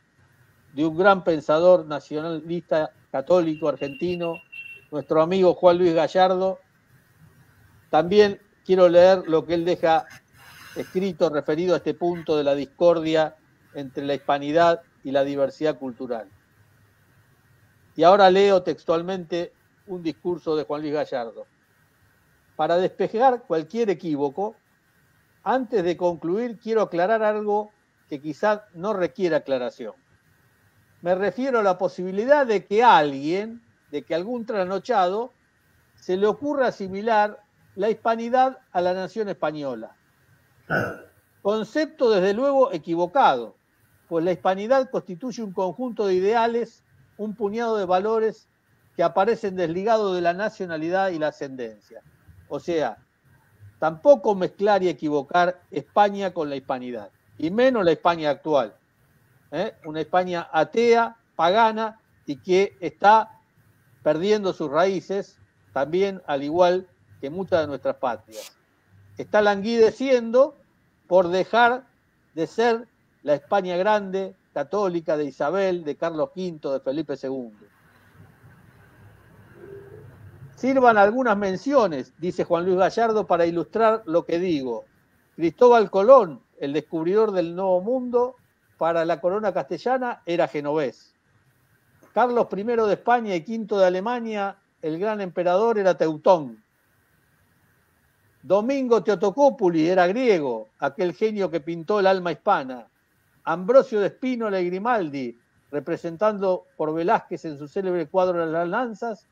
de un gran pensador nacionalista católico argentino, nuestro amigo Juan Luis Gallardo, también quiero leer lo que él deja escrito referido a este punto de la discordia entre la hispanidad y la diversidad cultural. Y ahora leo textualmente un discurso de Juan Luis Gallardo. Para despejar cualquier equívoco, antes de concluir quiero aclarar algo que quizás no requiera aclaración. Me refiero a la posibilidad de que algún trasnochado, se le ocurra asimilar la hispanidad a la nación española. Concepto desde luego equivocado, pues la hispanidad constituye un conjunto de ideales, un puñado de valores que aparecen desligados de la nacionalidad y la ascendencia. O sea, tampoco mezclar y equivocar España con la hispanidad, y menos la España actual. Una España atea, pagana, y que está perdiendo sus raíces, también al igual que muchas de nuestras patrias. Está languideciendo por dejar de ser la España grande, católica, de Isabel, de Carlos V, de Felipe II. Sirvan algunas menciones, dice Juan Luis Gallardo, para ilustrar lo que digo. Cristóbal Colón, el descubridor del Nuevo Mundo, para la corona castellana era genovés. Carlos I de España y V de Alemania, el gran emperador, era teutón. Domingo Teotocópuli era griego, aquel genio que pintó el alma hispana. Ambrosio de Spínola y Grimaldi, representando por Velázquez en su célebre cuadro de las lanzas,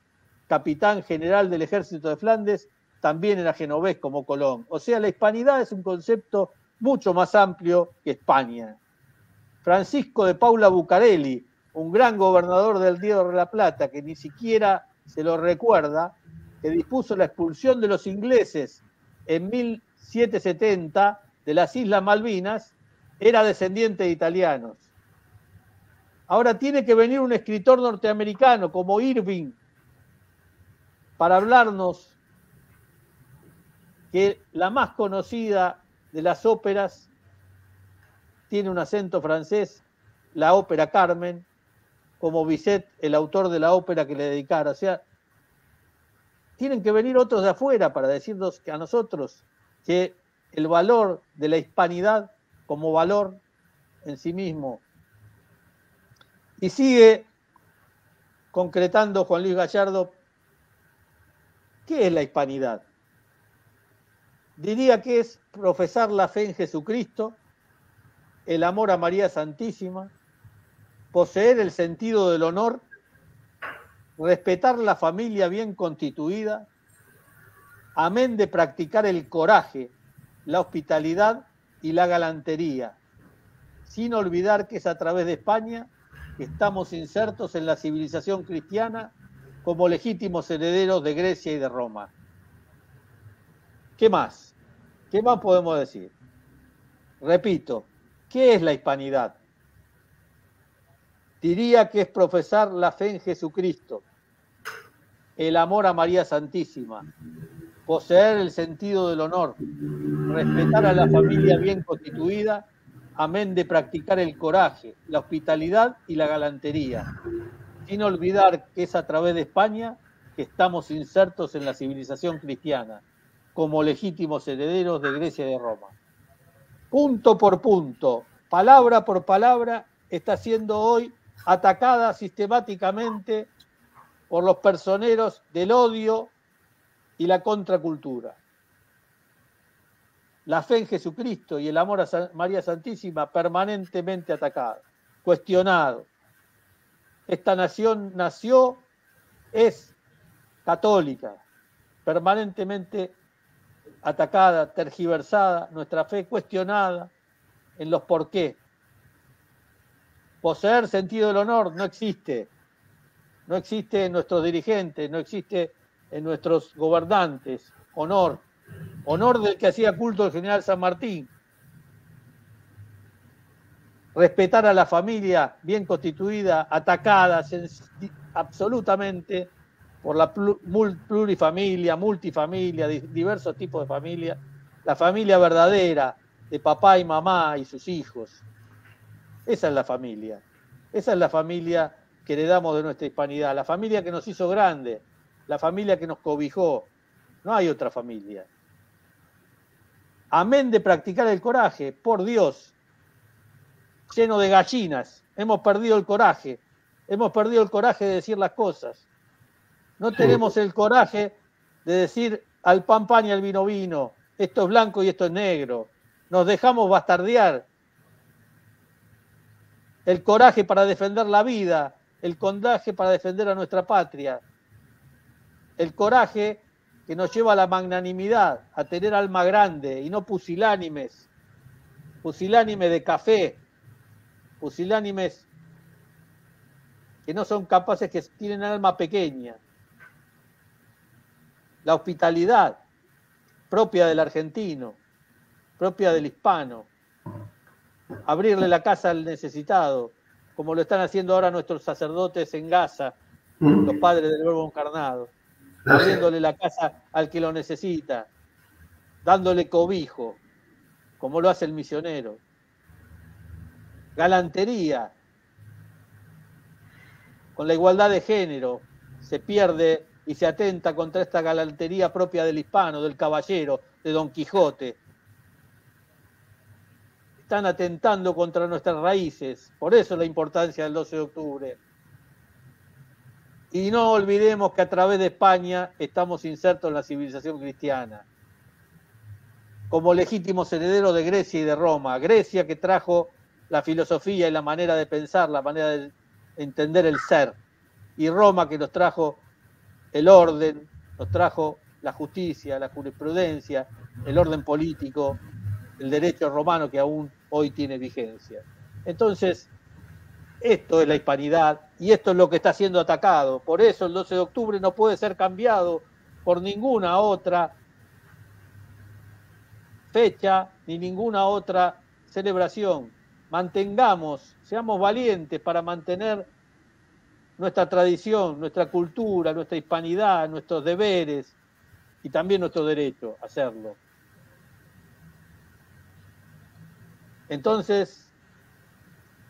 capitán general del ejército de Flandes, también era genovés como Colón. O sea, la hispanidad es un concepto mucho más amplio que España. Francisco de Paula Bucareli, un gran gobernador del Río de la Plata, que ni siquiera se lo recuerda, que dispuso la expulsión de los ingleses en 1770 de las Islas Malvinas, era descendiente de italianos. Ahora tiene que venir un escritor norteamericano como Irving para hablarnos que la más conocida de las óperas tiene un acento francés, la ópera Carmen, como Bizet, el autor de la ópera que le dedicara. O sea, tienen que venir otros de afuera para decirnos que a nosotros que el valor de la hispanidad como valor en sí mismo. Y sigue concretando Juan Luis Gallardo, ¿qué es la hispanidad? Diría que es profesar la fe en Jesucristo, el amor a María Santísima, poseer el sentido del honor, respetar la familia bien constituida, amén de practicar el coraje, la hospitalidad y la galantería, sin olvidar que es a través de España que estamos insertos en la civilización cristiana como legítimos herederos de Grecia y de Roma. ¿Qué más? ¿Qué más podemos decir? Repito, ¿qué es la hispanidad? Diría que es profesar la fe en Jesucristo, el amor a María Santísima, poseer el sentido del honor, respetar a la familia bien constituida, amén de practicar el coraje, la hospitalidad y la galantería, sin olvidar que es a través de España que estamos insertos en la civilización cristiana, como legítimos herederos de Grecia y de Roma. Punto por punto, palabra por palabra, está siendo hoy atacada sistemáticamente por los personeros del odio y la contracultura. La fe en Jesucristo y el amor a María Santísima permanentemente atacado, cuestionado. Esta nación nació, es católica, permanentemente atacada, tergiversada, nuestra fe cuestionada en los por qué. Poseer sentido del honor no existe. No existe en nuestros dirigentes, no existe en nuestros gobernantes. Honor. Honor del que hacía culto el general San Martín. Respetar a la familia bien constituida, atacada absolutamente por la plurifamilia, multifamilia, diversos tipos de familia. La familia verdadera, de papá y mamá y sus hijos. Esa es la familia. Esa es la familia que heredamos de nuestra hispanidad, la familia que nos hizo grande, la familia que nos cobijó. No hay otra familia. Amén de practicar el coraje, por Dios, lleno de gallinas. Hemos perdido el coraje. Hemos perdido el coraje de decir las cosas. No tenemos el coraje de decir al pan pan y al vino vino, esto es blanco y esto es negro. Nos dejamos bastardear. El coraje para defender la vida, el coraje para defender a nuestra patria, el coraje que nos lleva a la magnanimidad, a tener alma grande y no pusilánimes, pusilánimes de café, pusilánimes que no son capaces, que tienen alma pequeña. La hospitalidad propia del argentino, propia del hispano, abrirle la casa al necesitado, como lo están haciendo ahora nuestros sacerdotes en Gaza, los padres del Verbo encarnado, abriéndole la casa al que lo necesita, dándole cobijo, como lo hace el misionero. Galantería, con la igualdad de género, se pierde y se atenta contra esta galantería propia del hispano, del caballero, de Don Quijote. Están atentando contra nuestras raíces, por eso la importancia del 12 de octubre. Y no olvidemos que a través de España estamos insertos en la civilización cristiana, como legítimos herederos de Grecia y de Roma. Grecia, que trajo la filosofía y la manera de pensar, la manera de entender el ser, y Roma, que nos trajo el orden, nos trajo la justicia, la jurisprudencia, el orden político, el derecho romano que aún hoy tiene vigencia. Entonces, esto es la hispanidad y esto es lo que está siendo atacado. Por eso el 12 de octubre no puede ser cambiado por ninguna otra fecha ni ninguna otra celebración. Mantengamos, seamos valientes para mantener nuestra tradición, nuestra cultura, nuestra hispanidad, nuestros deberes y también nuestro derecho a hacerlo. Entonces,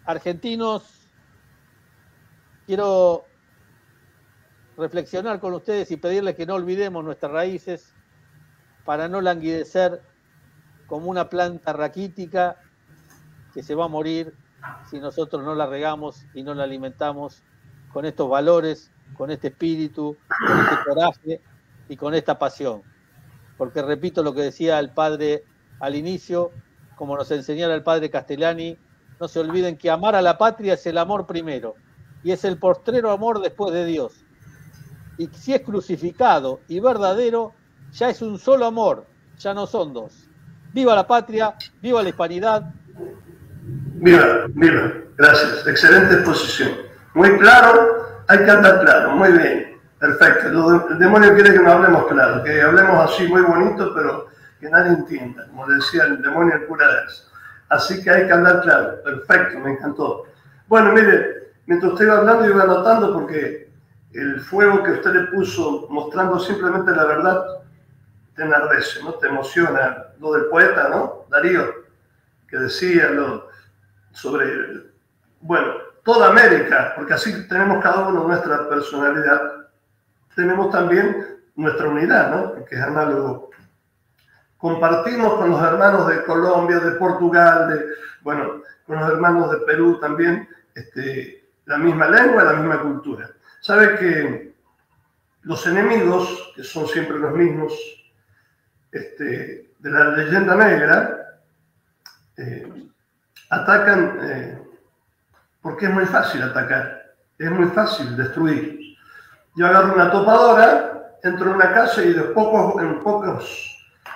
argentinos, quiero reflexionar con ustedes y pedirles que no olvidemos nuestras raíces para no languidecer como una planta raquítica que se va a morir si nosotros no la regamos y no la alimentamos con estos valores, con este espíritu, con este coraje y con esta pasión. Porque repito lo que decía el padre al inicio, como nos enseñara el padre Castellani, no se olviden que amar a la patria es el amor primero y es el postrero amor después de Dios. Y si es crucificado y verdadero, ya es un solo amor, ya no son dos. ¡Viva la patria! ¡Viva la hispanidad! Viva, viva. Gracias. Excelente exposición. Muy claro, hay que andar claro. Muy bien. Perfecto. El demonio quiere que no hablemos claro, que hablemos así muy bonito, pero que nadie entienda, como le decía el demonio al cura de Ars. Así que hay que andar claro. Perfecto, me encantó. Bueno, mire, mientras usted iba hablando, yo iba anotando porque el fuego que usted le puso mostrando simplemente la verdad te enardece, ¿no? Te emociona. Lo del poeta, ¿no? Darío, que decía sobre, bueno, toda América, porque así tenemos cada uno nuestra personalidad, tenemos también nuestra unidad, ¿no? Que es análogo. Compartimos con los hermanos de Colombia, de Portugal, bueno, con los hermanos de Perú también, la misma lengua, la misma cultura. ¿Sabe que los enemigos, que son siempre los mismos, de la leyenda negra, atacan porque es muy fácil atacar, es muy fácil destruir. Yo agarro una topadora, entro en una casa y en pocos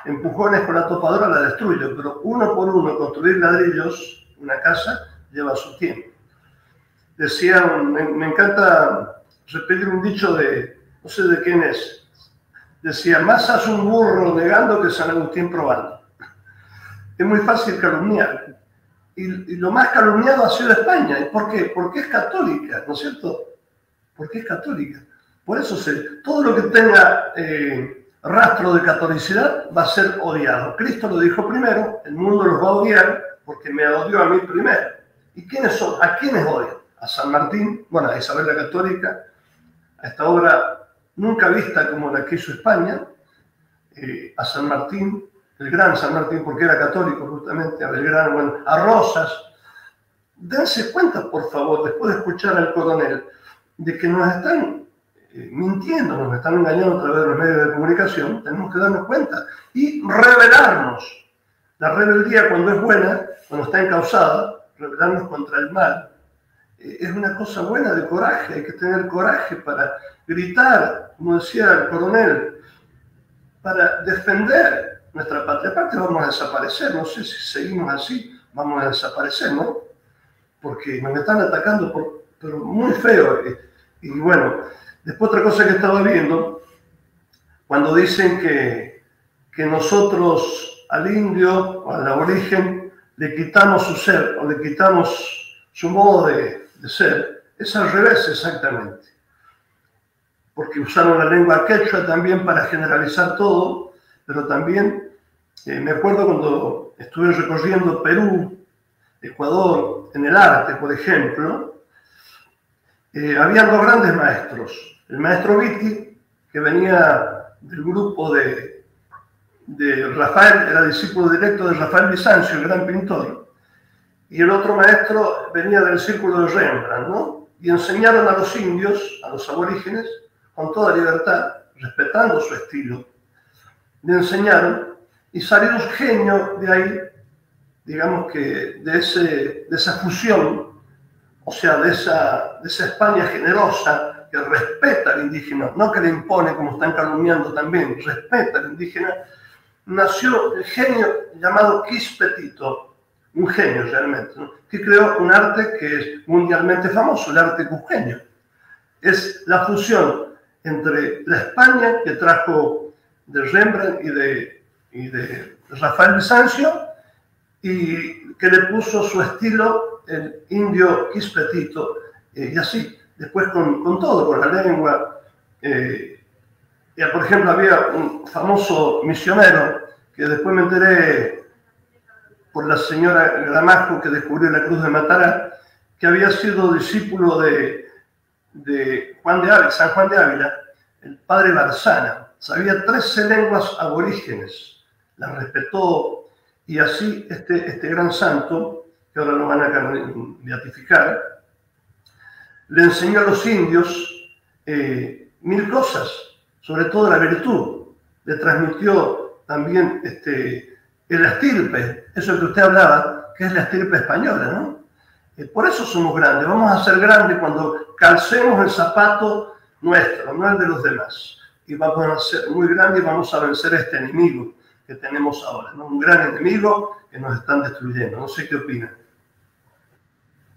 empujones con la topadora la destruyo, pero uno por uno construir ladrillos, una casa, lleva su tiempo. Decía, me encanta repetir un dicho de, no sé de quién es, decía, más hace un burro negando que San Agustín probando. Es muy fácil calumniar. Y lo más calumniado ha sido España. ¿Y por qué? Porque es católica, ¿no es cierto? Porque es católica. Por eso todo lo que tenga rastro de catolicidad va a ser odiado. Cristo lo dijo primero, el mundo los va a odiar porque me odió a mí primero. ¿Y quiénes son? ¿A quiénes odian? A San Martín, bueno, a Isabel la Católica, a esta obra nunca vista como la que hizo España, a San Martín, el gran San Martín, porque era católico justamente, a Belgrano, bueno, a Rosas. Dense cuenta, por favor, después de escuchar al coronel, de que nos están mintiendo, nos están engañando a través de los medios de comunicación. Tenemos que darnos cuenta y rebelarnos. La rebeldía, cuando es buena, cuando está encausada, rebelarnos contra el mal, es una cosa buena de coraje. Hay que tener coraje para gritar, como decía el coronel, para defender nuestra patria. Aparte vamos a desaparecer, no sé si seguimos así, vamos a desaparecer, ¿no? Porque nos están atacando, pero muy feo. Y bueno, después otra cosa que estaba viendo, cuando dicen que nosotros al indio o al aborigen le quitamos su ser o le quitamos su modo de ser, es al revés exactamente. Porque usaron la lengua quechua también para generalizar todo, pero también me acuerdo cuando estuve recorriendo Perú, Ecuador, en el arte, por ejemplo, habían dos grandes maestros. El maestro Vitti, que venía del grupo de Rafael, era discípulo directo de Rafael Bizancio, el gran pintor, y el otro maestro venía del círculo de Rembrandt, ¿no? Y enseñaron a los indios, a los aborígenes, con toda libertad, respetando su estilo, le enseñaron, y salió un genio de ahí, digamos que de esa fusión, o sea, de esa España generosa que respeta al indígena, no que le impone, como están calumniando también, respeta al indígena. Nació el genio llamado Quispetito, un genio realmente, ¿no? Que creó un arte que es mundialmente famoso, el arte cusqueño. Es la fusión entre la España que trajo de Rembrandt y de Rafael Bizancio, y que le puso su estilo el indio Quispetito, y así, después con todo, con la lengua. Por ejemplo, había un famoso misionero, que después me enteré por la señora Gramajo, que descubrió la cruz de Matará, que había sido discípulo de San Juan de Ávila, el padre Barzana. Sabía 13 lenguas aborígenes, las respetó, y así este gran santo, que ahora lo van a beatificar, le enseñó a los indios 1000 cosas, sobre todo la virtud. Le transmitió también el estirpe, eso que usted hablaba, que es la estirpe española, ¿no? Por eso somos grandes. Vamos a ser grandes cuando calcemos el zapato nuestro, no el de los demás. Y vamos a ser muy grandes y vamos a vencer a este enemigo que tenemos ahora, ¿no? Un gran enemigo que nos están destruyendo. No sé qué opinan.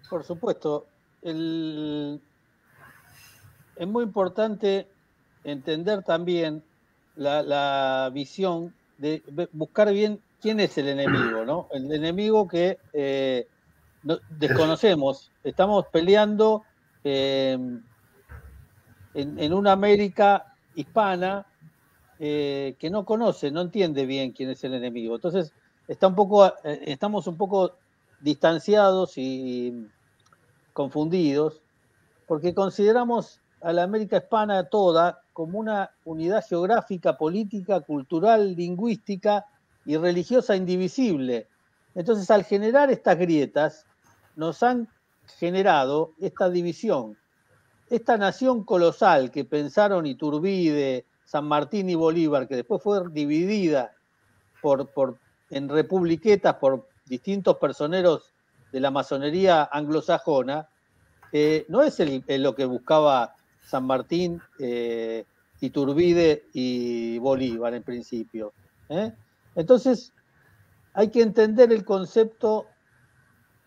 Por supuesto. Es muy importante entender también la visión de buscar bien quién es el enemigo, ¿no? El enemigo que desconocemos. Estamos peleando en una América hispana que no conoce, no entiende bien quién es el enemigo. Entonces estamos un poco distanciados y confundidos, porque consideramos a la América hispana toda como una unidad geográfica, política, cultural, lingüística y religiosa indivisible. Entonces, al generar estas grietas, nos han generado esta división, esta nación colosal que pensaron Iturbide, San Martín y Bolívar, que después fue dividida en republiquetas por distintos personeros de la masonería anglosajona, no es lo que buscaba San Martín, Iturbide y Bolívar en principio. Entonces, hay que entender el concepto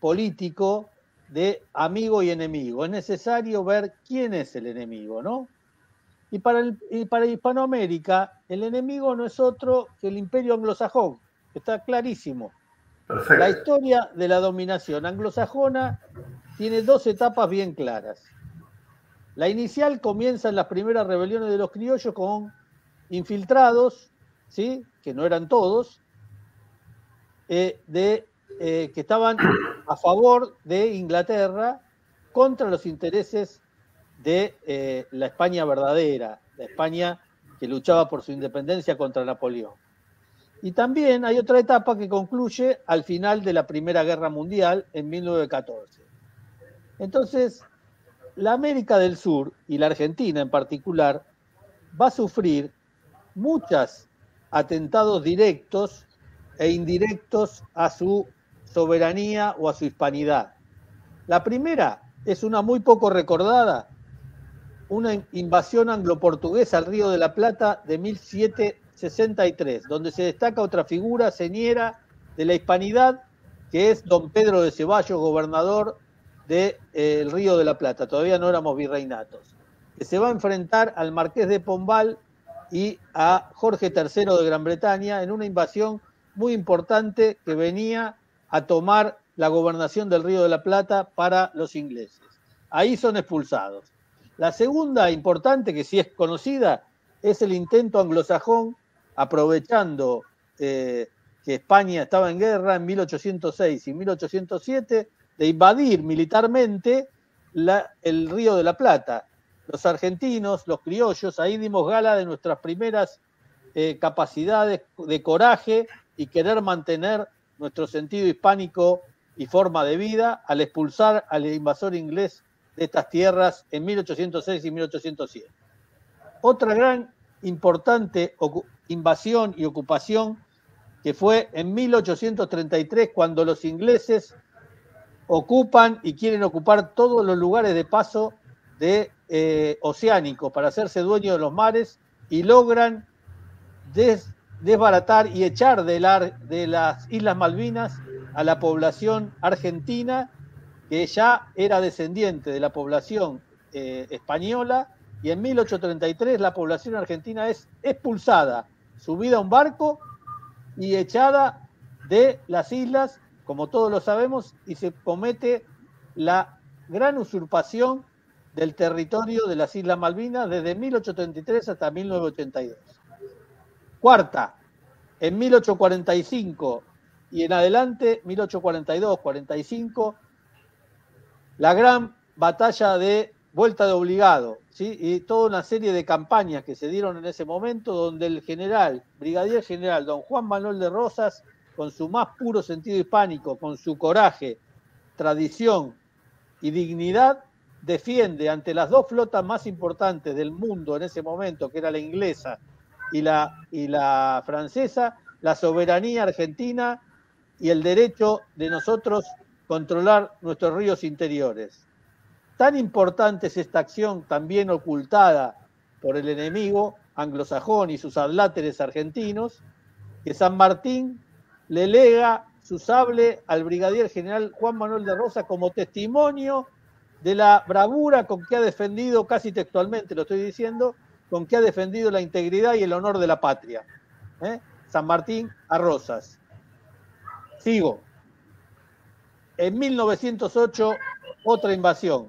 político de amigo y enemigo. Es necesario ver quién es el enemigo, ¿no? Y para Hispanoamérica, el enemigo no es otro que el imperio anglosajón. Está clarísimo. Perfecto. La historia de la dominación anglosajona tiene dos etapas bien claras. La inicial comienza en las primeras rebeliones de los criollos con infiltrados, ¿sí? Que no eran todos, que estaban a favor de Inglaterra contra los intereses de la España verdadera, la España que luchaba por su independencia contra Napoleón. Y también hay otra etapa que concluye al final de la Primera Guerra Mundial en 1914. Entonces, la América del Sur y la Argentina en particular va a sufrir muchos atentados directos e indirectos a su soberanía o a su hispanidad. La primera es una muy poco recordada, una invasión anglo-portuguesa al Río de la Plata de 1763, donde se destaca otra figura señera de la hispanidad, que es don Pedro de Ceballos, gobernador del Río de la Plata. Todavía no éramos virreinatos. Que se va a enfrentar al Marqués de Pombal y a Jorge III de Gran Bretaña en una invasión muy importante que venía a tomar la gobernación del Río de la Plata para los ingleses. Ahí son expulsados. La segunda importante, que sí es conocida, es el intento anglosajón, aprovechando que España estaba en guerra en 1806 y 1807, de invadir militarmente el Río de la Plata. Los argentinos, los criollos, ahí dimos gala de nuestras primeras capacidades de coraje y querer mantener nuestro sentido hispánico y forma de vida al expulsar al invasor inglés de estas tierras en 1806 y 1807. Otra gran importante invasión y ocupación que fue en 1833, cuando los ingleses ocupan y quieren ocupar todos los lugares de paso oceánicos para hacerse dueños de los mares y logran desbaratar y echar de las Islas Malvinas a la población argentina, que ya era descendiente de la población española, y en 1833 la población argentina es expulsada, subida a un barco y echada de las islas, como todos lo sabemos, y se comete la gran usurpación del territorio de las Islas Malvinas desde 1833 hasta 1982. Cuarta, en 1845 y en adelante, 1842, 45, la gran batalla de Vuelta de Obligado, ¿sí? Y toda una serie de campañas que se dieron en ese momento, donde el brigadier general don Juan Manuel de Rosas, con su más puro sentido hispánico, con su coraje, tradición y dignidad, defiende ante las dos flotas más importantes del mundo en ese momento, que era la inglesa y la francesa, la soberanía argentina y el derecho de nosotros controlar nuestros ríos interiores. Tan importante es esta acción, también ocultada por el enemigo anglosajón y sus adláteres argentinos, que San Martín le lega su sable al brigadier general Juan Manuel de Rosas como testimonio de la bravura con que ha defendido, casi textualmente lo estoy diciendo, con que ha defendido la integridad y el honor de la patria. San Martín a Rosas. Sigo. En 1908, otra invasión.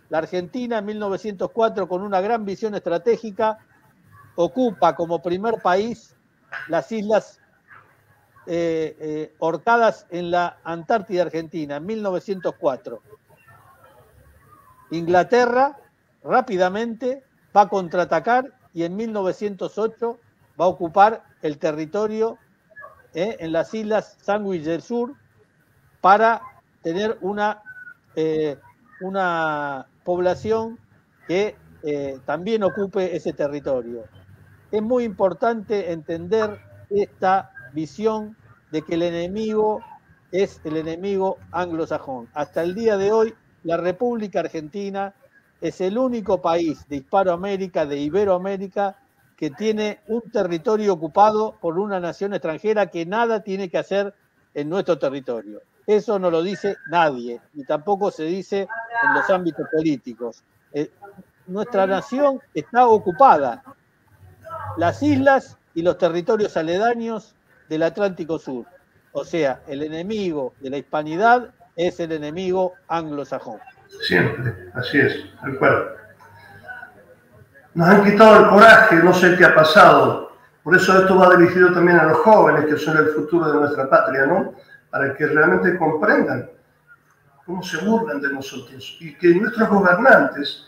La Argentina en 1904, con una gran visión estratégica, ocupa como primer país las islas Orcadas en la Antártida Argentina, en 1904. Inglaterra rápidamente va a contraatacar y en 1908 va a ocupar el territorio en las islas Sandwich del Sur para tener una población que también ocupe ese territorio. Es muy importante entender esta visión de que el enemigo es el enemigo anglosajón. Hasta el día de hoy, la República Argentina es el único país de Hispanoamérica, de Iberoamérica, que tiene un territorio ocupado por una nación extranjera que nada tiene que hacer en nuestro territorio. Eso no lo dice nadie, y tampoco se dice en los ámbitos políticos. Nuestra nación está ocupada. Las islas y los territorios aledaños del Atlántico Sur. O sea, el enemigo de la hispanidad es el enemigo anglosajón. Siempre, así es, tal cual. nos han quitado el coraje, no sé qué ha pasado. Por eso esto va dirigido también a los jóvenes, que son el futuro de nuestra patria, ¿no? Para que realmente comprendan cómo se burlan de nosotros y que nuestros gobernantes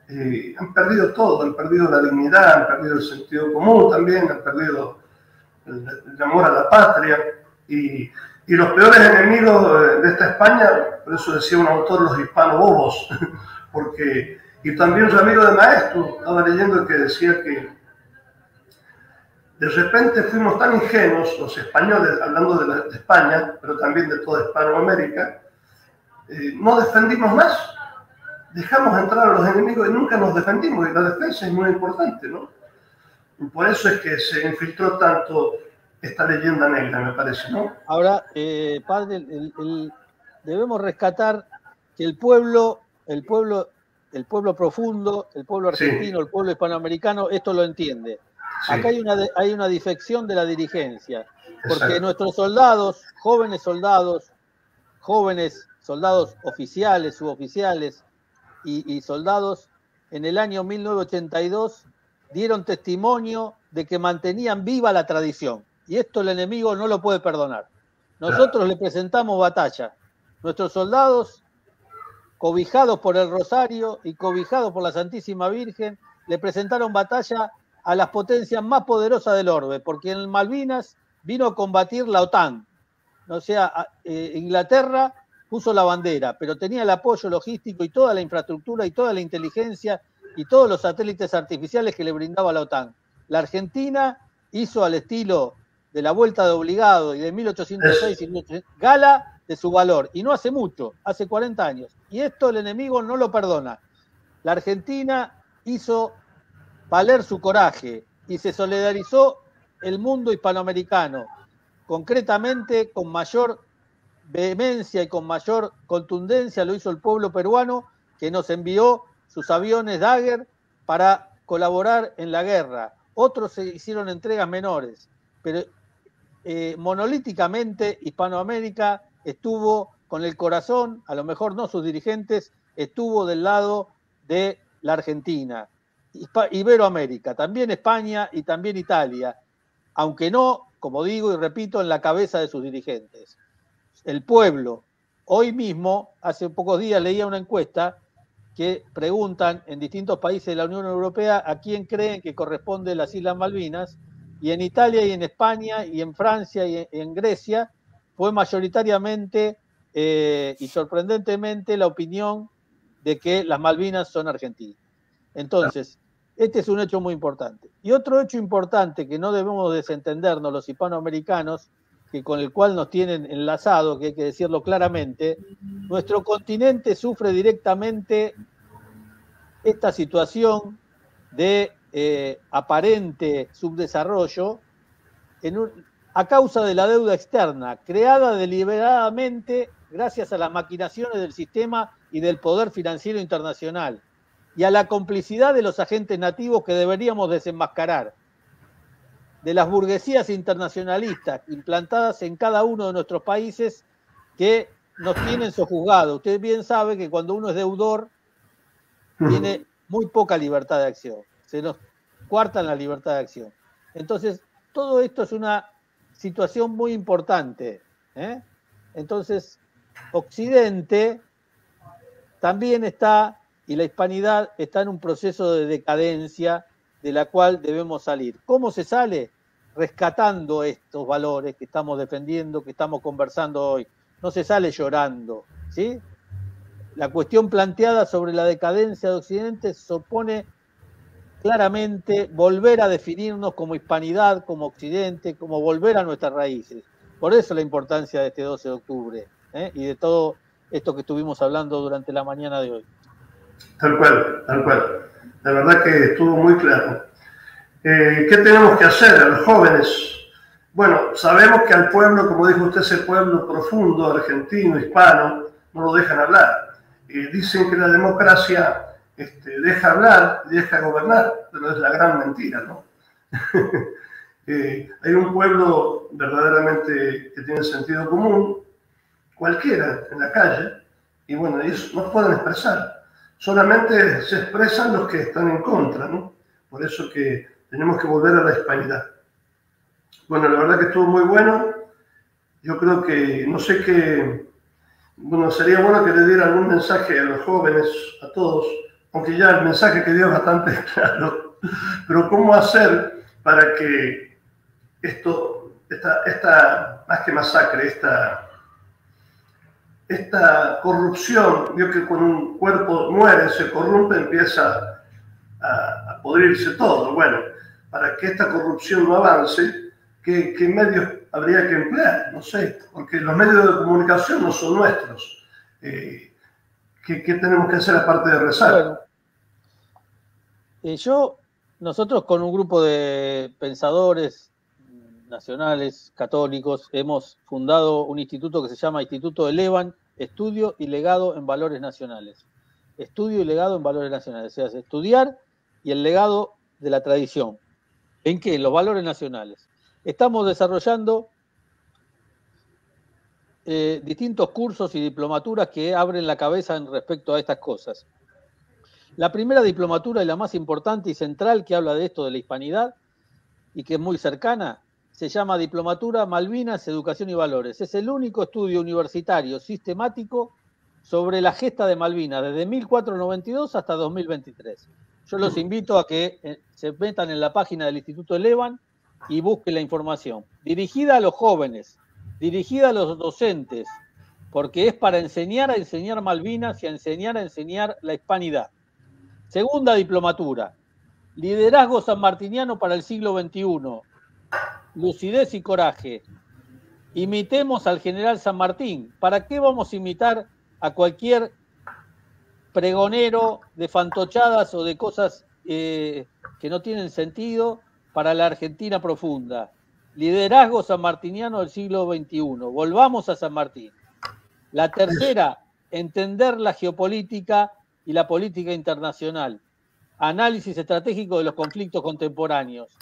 han perdido todo, han perdido la dignidad, han perdido el sentido común también, han perdido el amor a la patria y los peores enemigos de esta España, por eso decía un autor, los hispano-bobos, porque, y también Ramiro de Maeztu, estaba leyendo que decía que de repente fuimos tan ingenuos, los españoles, hablando de España, pero también de toda Hispanoamérica, no defendimos más, dejamos entrar a los enemigos y nunca nos defendimos, y la defensa es muy importante, ¿no? Y por eso es que se infiltró tanto esta leyenda negra, me parece, ¿no? Ahora, padre, debemos rescatar que el pueblo profundo, el pueblo argentino, sí, el pueblo hispanoamericano, esto lo entiende. Sí. Acá hay una defección de la dirigencia, porque exacto, nuestros soldados, jóvenes soldados oficiales, suboficiales y soldados en el año 1982 dieron testimonio de que mantenían viva la tradición. Y esto el enemigo no lo puede perdonar. Nosotros le presentamos batalla. Nuestros soldados, cobijados por el Rosario y cobijados por la Santísima Virgen, le presentaron batalla a las potencias más poderosas del orbe, porque en Malvinas vino a combatir la OTAN. O sea, Inglaterra puso la bandera, pero tenía el apoyo logístico y toda la infraestructura y toda la inteligencia y todos los satélites artificiales que le brindaba la OTAN. La Argentina hizo al estilo de la Vuelta de Obligado y de 1806 y 1800, gala de su valor, y no hace mucho, hace 40 años. Y esto el enemigo no lo perdona. La Argentina hizo valer su coraje y se solidarizó el mundo hispanoamericano, concretamente con mayor vehemencia y con mayor contundencia lo hizo el pueblo peruano, que nos envió sus aviones Dagger para colaborar en la guerra. Otros se hicieron entregas menores, pero monolíticamente Hispanoamérica estuvo con el corazón, a lo mejor no sus dirigentes, estuvo del lado de la Argentina. Iberoamérica, también España y también Italia, aunque no, como digo y repito, en la cabeza de sus dirigentes. El pueblo, hoy mismo, hace pocos días leía una encuesta que preguntan en distintos países de la Unión Europea a quién creen que corresponde las Islas Malvinas, y en Italia y en España y en Francia y en Grecia fue mayoritariamente y sorprendentemente la opinión de que las Malvinas son argentinas. Entonces, este es un hecho muy importante. Y otro hecho importante que no debemos desentendernos los hispanoamericanos, que con el cual nos tienen enlazado, que hay que decirlo claramente, nuestro continente sufre directamente esta situación de aparente subdesarrollo a causa de la deuda externa, creada deliberadamente gracias a las maquinaciones del sistema y del poder financiero internacional, y a la complicidad de los agentes nativos que deberíamos desenmascarar, de las burguesías internacionalistas implantadas en cada uno de nuestros países que nos tienen sojuzgados. Usted bien sabe que cuando uno es deudor tiene muy poca libertad de acción, se nos coartan la libertad de acción. Entonces, todo esto es una situación muy importante, ¿eh? Entonces, Occidente también está, y la hispanidad está en un proceso de decadencia de la cual debemos salir. ¿Cómo se sale? Rescatando estos valores que estamos defendiendo, que estamos conversando hoy. No se sale llorando, ¿sí? La cuestión planteada sobre la decadencia de Occidente supone claramente volver a definirnos como hispanidad, como Occidente, como volver a nuestras raíces. Por eso la importancia de este 12 de octubre, ¿eh? Y de todo esto que estuvimos hablando durante la mañana de hoy. Tal cual, tal cual. La verdad que estuvo muy claro. ¿Qué tenemos que hacer a los jóvenes? Bueno, sabemos que al pueblo, como dijo usted, ese pueblo profundo, argentino, hispano, no lo dejan hablar. Dicen que la democracia deja hablar y deja gobernar, pero es la gran mentira, ¿no? Hay un pueblo verdaderamente que tiene sentido común, cualquiera en la calle, y bueno, ellos no pueden expresar. Solamente se expresan los que están en contra, ¿no? Por eso que tenemos que volver a la hispanidad. Bueno, la verdad que estuvo muy bueno. Yo creo que, no sé qué, bueno, sería bueno que le diera algún mensaje a los jóvenes, a todos, aunque ya el mensaje que dio es bastante claro, pero ¿cómo hacer para que esta más que masacre, esta corrupción, vio que cuando un cuerpo muere, se corrompe, empieza a podrirse todo? Bueno, para que esta corrupción no avance, ¿qué medios habría que emplear? No sé, porque los medios de comunicación no son nuestros. ¿Qué tenemos que hacer aparte de rezar? Bueno, nosotros con un grupo de pensadores nacionales, católicos, hemos fundado un instituto que se llama Instituto Elevan, Estudio y Legado en Valores Nacionales. Estudio y legado en valores nacionales, o sea, estudiar y el legado de la tradición. ¿En qué? En los valores nacionales. Estamos desarrollando distintos cursos y diplomaturas que abren la cabeza en respecto a estas cosas. La primera diplomatura y la más importante y central que habla de esto, de la hispanidad, y que es muy cercana, se llama Diplomatura Malvinas, Educación y Valores. Es el único estudio universitario sistemático sobre la gesta de Malvinas, desde 1492 hasta 2023. Yo los invito a que se metan en la página del Instituto Elevan y busquen la información. Dirigida a los jóvenes, dirigida a los docentes, porque es para enseñar a enseñar Malvinas y a enseñar la hispanidad. Segunda diplomatura, Liderazgo sanmartiniano para el siglo XXI, lucidez y coraje. Imitemos al general San Martín. ¿Para qué vamos a imitar a cualquier pregonero de fantochadas o de cosas que no tienen sentido para la Argentina profunda? Liderazgo sanmartiniano del siglo XXI. Volvamos a San Martín. La tercera, entender la geopolítica y la política internacional. Análisis estratégico de los conflictos contemporáneos.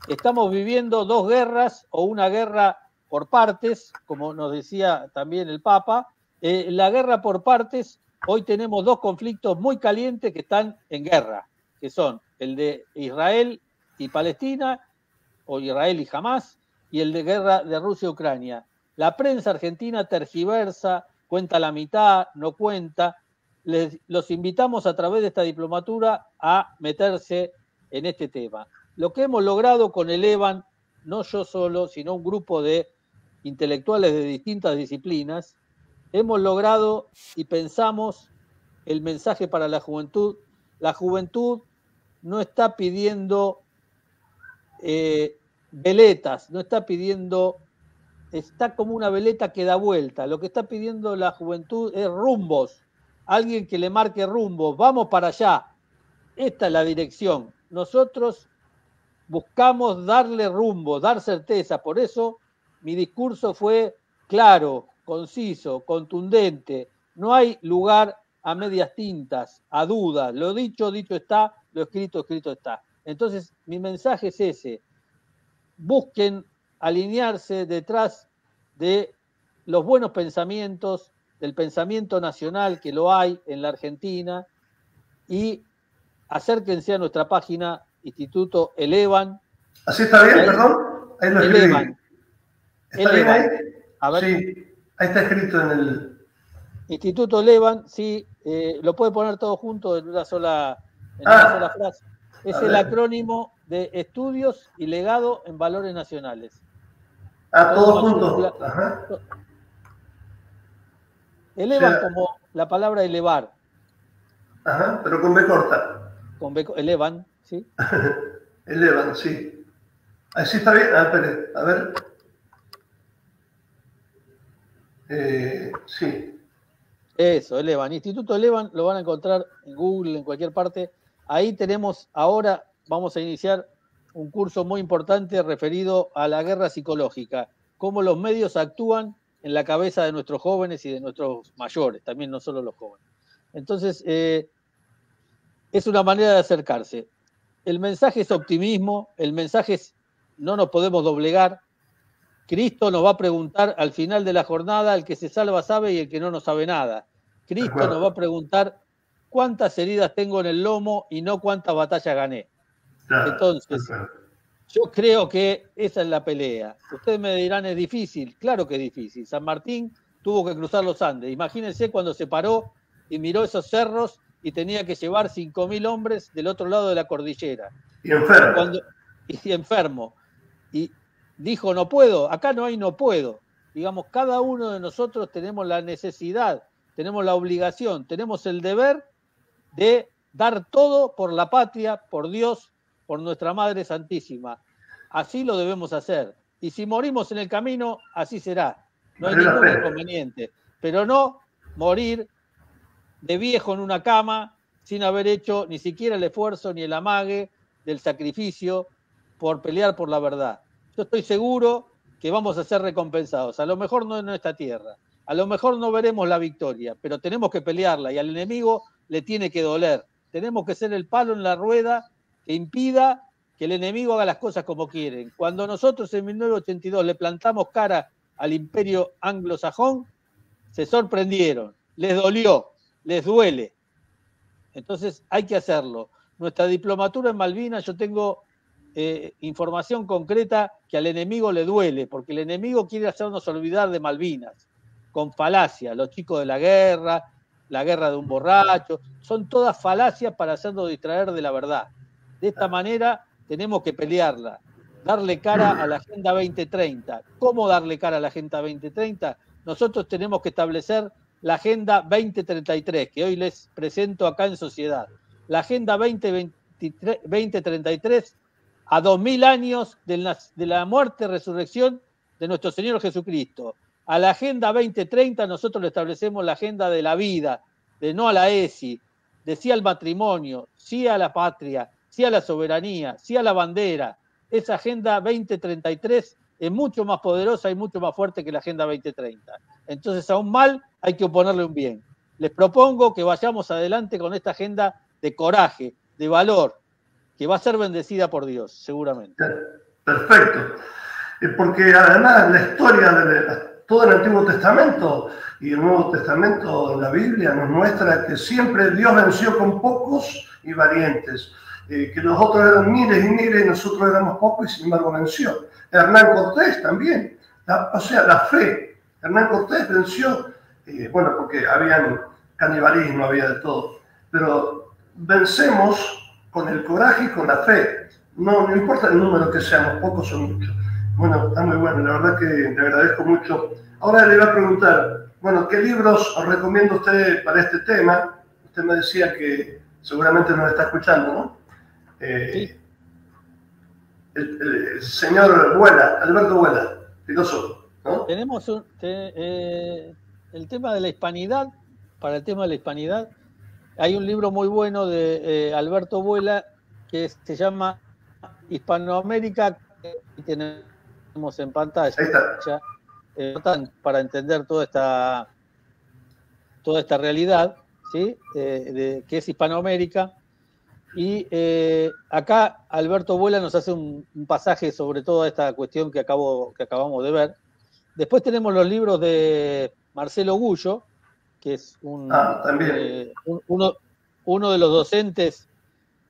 Estamos viviendo dos guerras o una guerra por partes, como nos decía también el Papa. La guerra por partes, hoy tenemos dos conflictos muy calientes que están en guerra, que son el de Israel y Palestina, o Israel y Hamás, y el de guerra de Rusia y Ucrania. La prensa argentina tergiversa, cuenta la mitad, no cuenta. Los invitamos a través de esta diplomatura a meterse en este tema. Lo que hemos logrado con Elevan, no yo solo, sino un grupo de intelectuales de distintas disciplinas, hemos logrado y pensamos el mensaje para la juventud. La juventud no está pidiendo veletas, no está pidiendo, está como una veleta que da vuelta. Lo que está pidiendo la juventud es rumbos, alguien que le marque rumbos, vamos para allá. Esta es la dirección. Nosotros buscamos darle rumbo, dar certeza. Por eso mi discurso fue claro, conciso, contundente. No hay lugar a medias tintas, a dudas. Lo dicho, dicho está. Lo escrito, escrito está. Entonces, mi mensaje es ese. Busquen alinearse detrás de los buenos pensamientos, del pensamiento nacional, que lo hay en la Argentina, y acérquense a nuestra página Instituto Elevan. ¿Así está bien, perdón? Ahí lo escribí. Elevan. ¿Está bien ahí? A ver. Sí, ahí está escrito en el... Instituto Elevan, sí, lo puede poner todo junto en una sola frase. Es el acrónimo de Estudios y Legado en Valores Nacionales. Todo junto. Ajá. Elevan, o sea, como la palabra elevar. Ajá, pero con B corta. Con B, elevan, ¿sí? Elevan, sí. Así está bien. Espere, a ver. Sí. Eso, Elevan. Instituto Elevan lo van a encontrar en Google, en cualquier parte. Ahí tenemos, ahora vamos a iniciar un curso muy importante referido a la guerra psicológica. Cómo los medios actúan en la cabeza de nuestros jóvenes y de nuestros mayores, también no solo los jóvenes. Entonces, es una manera de acercarse. El mensaje es optimismo, el mensaje es no nos podemos doblegar. Cristo nos va a preguntar al final de la jornada, el que se salva sabe y el que no sabe nada. Cristo nos va a preguntar cuántas heridas tengo en el lomo y no cuántas batallas gané. Claro, Entonces, yo creo que esa es la pelea. Ustedes me dirán, es difícil. Claro que es difícil. San Martín tuvo que cruzar los Andes. Imagínense cuando se paró y miró esos cerros y tenía que llevar 5.000 hombres del otro lado de la cordillera. Y enfermo. Y enfermo. Y dijo, no puedo. Acá no hay no puedo. Digamos, cada uno de nosotros tenemos la necesidad, tenemos la obligación, tenemos el deber de dar todo por la patria, por Dios, por nuestra Madre Santísima. Así lo debemos hacer. Y si morimos en el camino, así será. No hay ningún inconveniente. Pero no morir de viejo en una cama sin haber hecho ni siquiera el esfuerzo ni el amague del sacrificio por pelear por la verdad. Yo estoy seguro que vamos a ser recompensados. A lo mejor no en esta tierra. A lo mejor no veremos la victoria, pero tenemos que pelearla y al enemigo le tiene que doler. Tenemos que ser el palo en la rueda que impida que el enemigo haga las cosas como quieren. Cuando nosotros en 1982 le plantamos cara al imperio anglosajón, se sorprendieron, les dolió, les duele. Entonces hay que hacerlo. Nuestra diplomatura en Malvinas, yo tengo información concreta que al enemigo le duele, porque el enemigo quiere hacernos olvidar de Malvinas, con falacia, los chicos de la guerra de un borracho, son todas falacias para hacernos distraer de la verdad. De esta manera tenemos que pelearla, darle cara a la Agenda 2030. ¿Cómo darle cara a la Agenda 2030? Nosotros tenemos que establecer la Agenda 2033, que hoy les presento acá en sociedad. La Agenda 2033 a 2000 años de la muerte y resurrección de nuestro Señor Jesucristo. A la Agenda 2030 nosotros le establecemos la agenda de la vida, de no a la ESI, de sí al matrimonio, sí a la patria, sí a la soberanía, sí a la bandera. Esa Agenda 2033 es mucho más poderosa y mucho más fuerte que la Agenda 2030. Entonces a un mal hay que oponerle un bien. Les propongo que vayamos adelante con esta agenda de coraje, de valor, que va a ser bendecida por Dios, seguramente. Perfecto. Porque además la historia de todo el Antiguo Testamento y el Nuevo Testamento en la Biblia nos muestra que siempre Dios venció con pocos y valientes, que los otros eran miles y miles y nosotros éramos pocos y sin embargo venció. Hernán Cortés también, o sea, la fe. Hernán Cortés venció, bueno, porque había canibalismo, había de todo, pero vencemos con el coraje y con la fe. No importa el número que seamos, pocos o muchos. Bueno, está muy bueno, la verdad que le agradezco mucho. Ahora le voy a preguntar, bueno, ¿qué libros os recomienda usted para este tema? Usted me decía que seguramente nos está escuchando, ¿no? Sí. El señor Vuela, Alberto Vuela, filósofo, ¿no? Tenemos el tema de la hispanidad. Para el tema de la hispanidad, hay un libro muy bueno de Alberto Vuela que se llama Hispanoamérica, que tenemos en pantalla. Ahí está. Para entender toda esta realidad, ¿sí? Que es Hispanoamérica. Y acá Alberto Vuela nos hace un pasaje sobre toda esta cuestión que acabamos de ver. Después tenemos los libros de Marcelo Gullo, que es uno de los docentes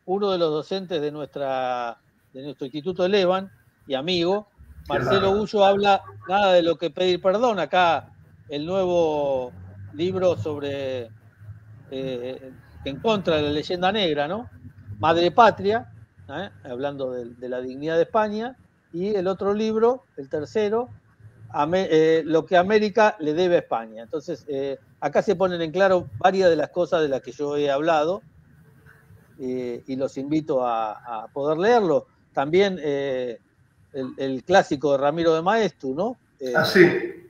de nuestro Instituto de Levan y amigo. Marcelo Gullo habla nada de lo que pedir perdón. Acá el nuevo libro sobre en contra de la leyenda negra, ¿no? Madre Patria, hablando de la dignidad de España, y el otro libro, el tercero, lo que América le debe a España. Entonces, acá se ponen en claro varias de las cosas de las que yo he hablado, y los invito a poder leerlo. También el clásico de Ramiro de Maeztu, ¿no? Sí.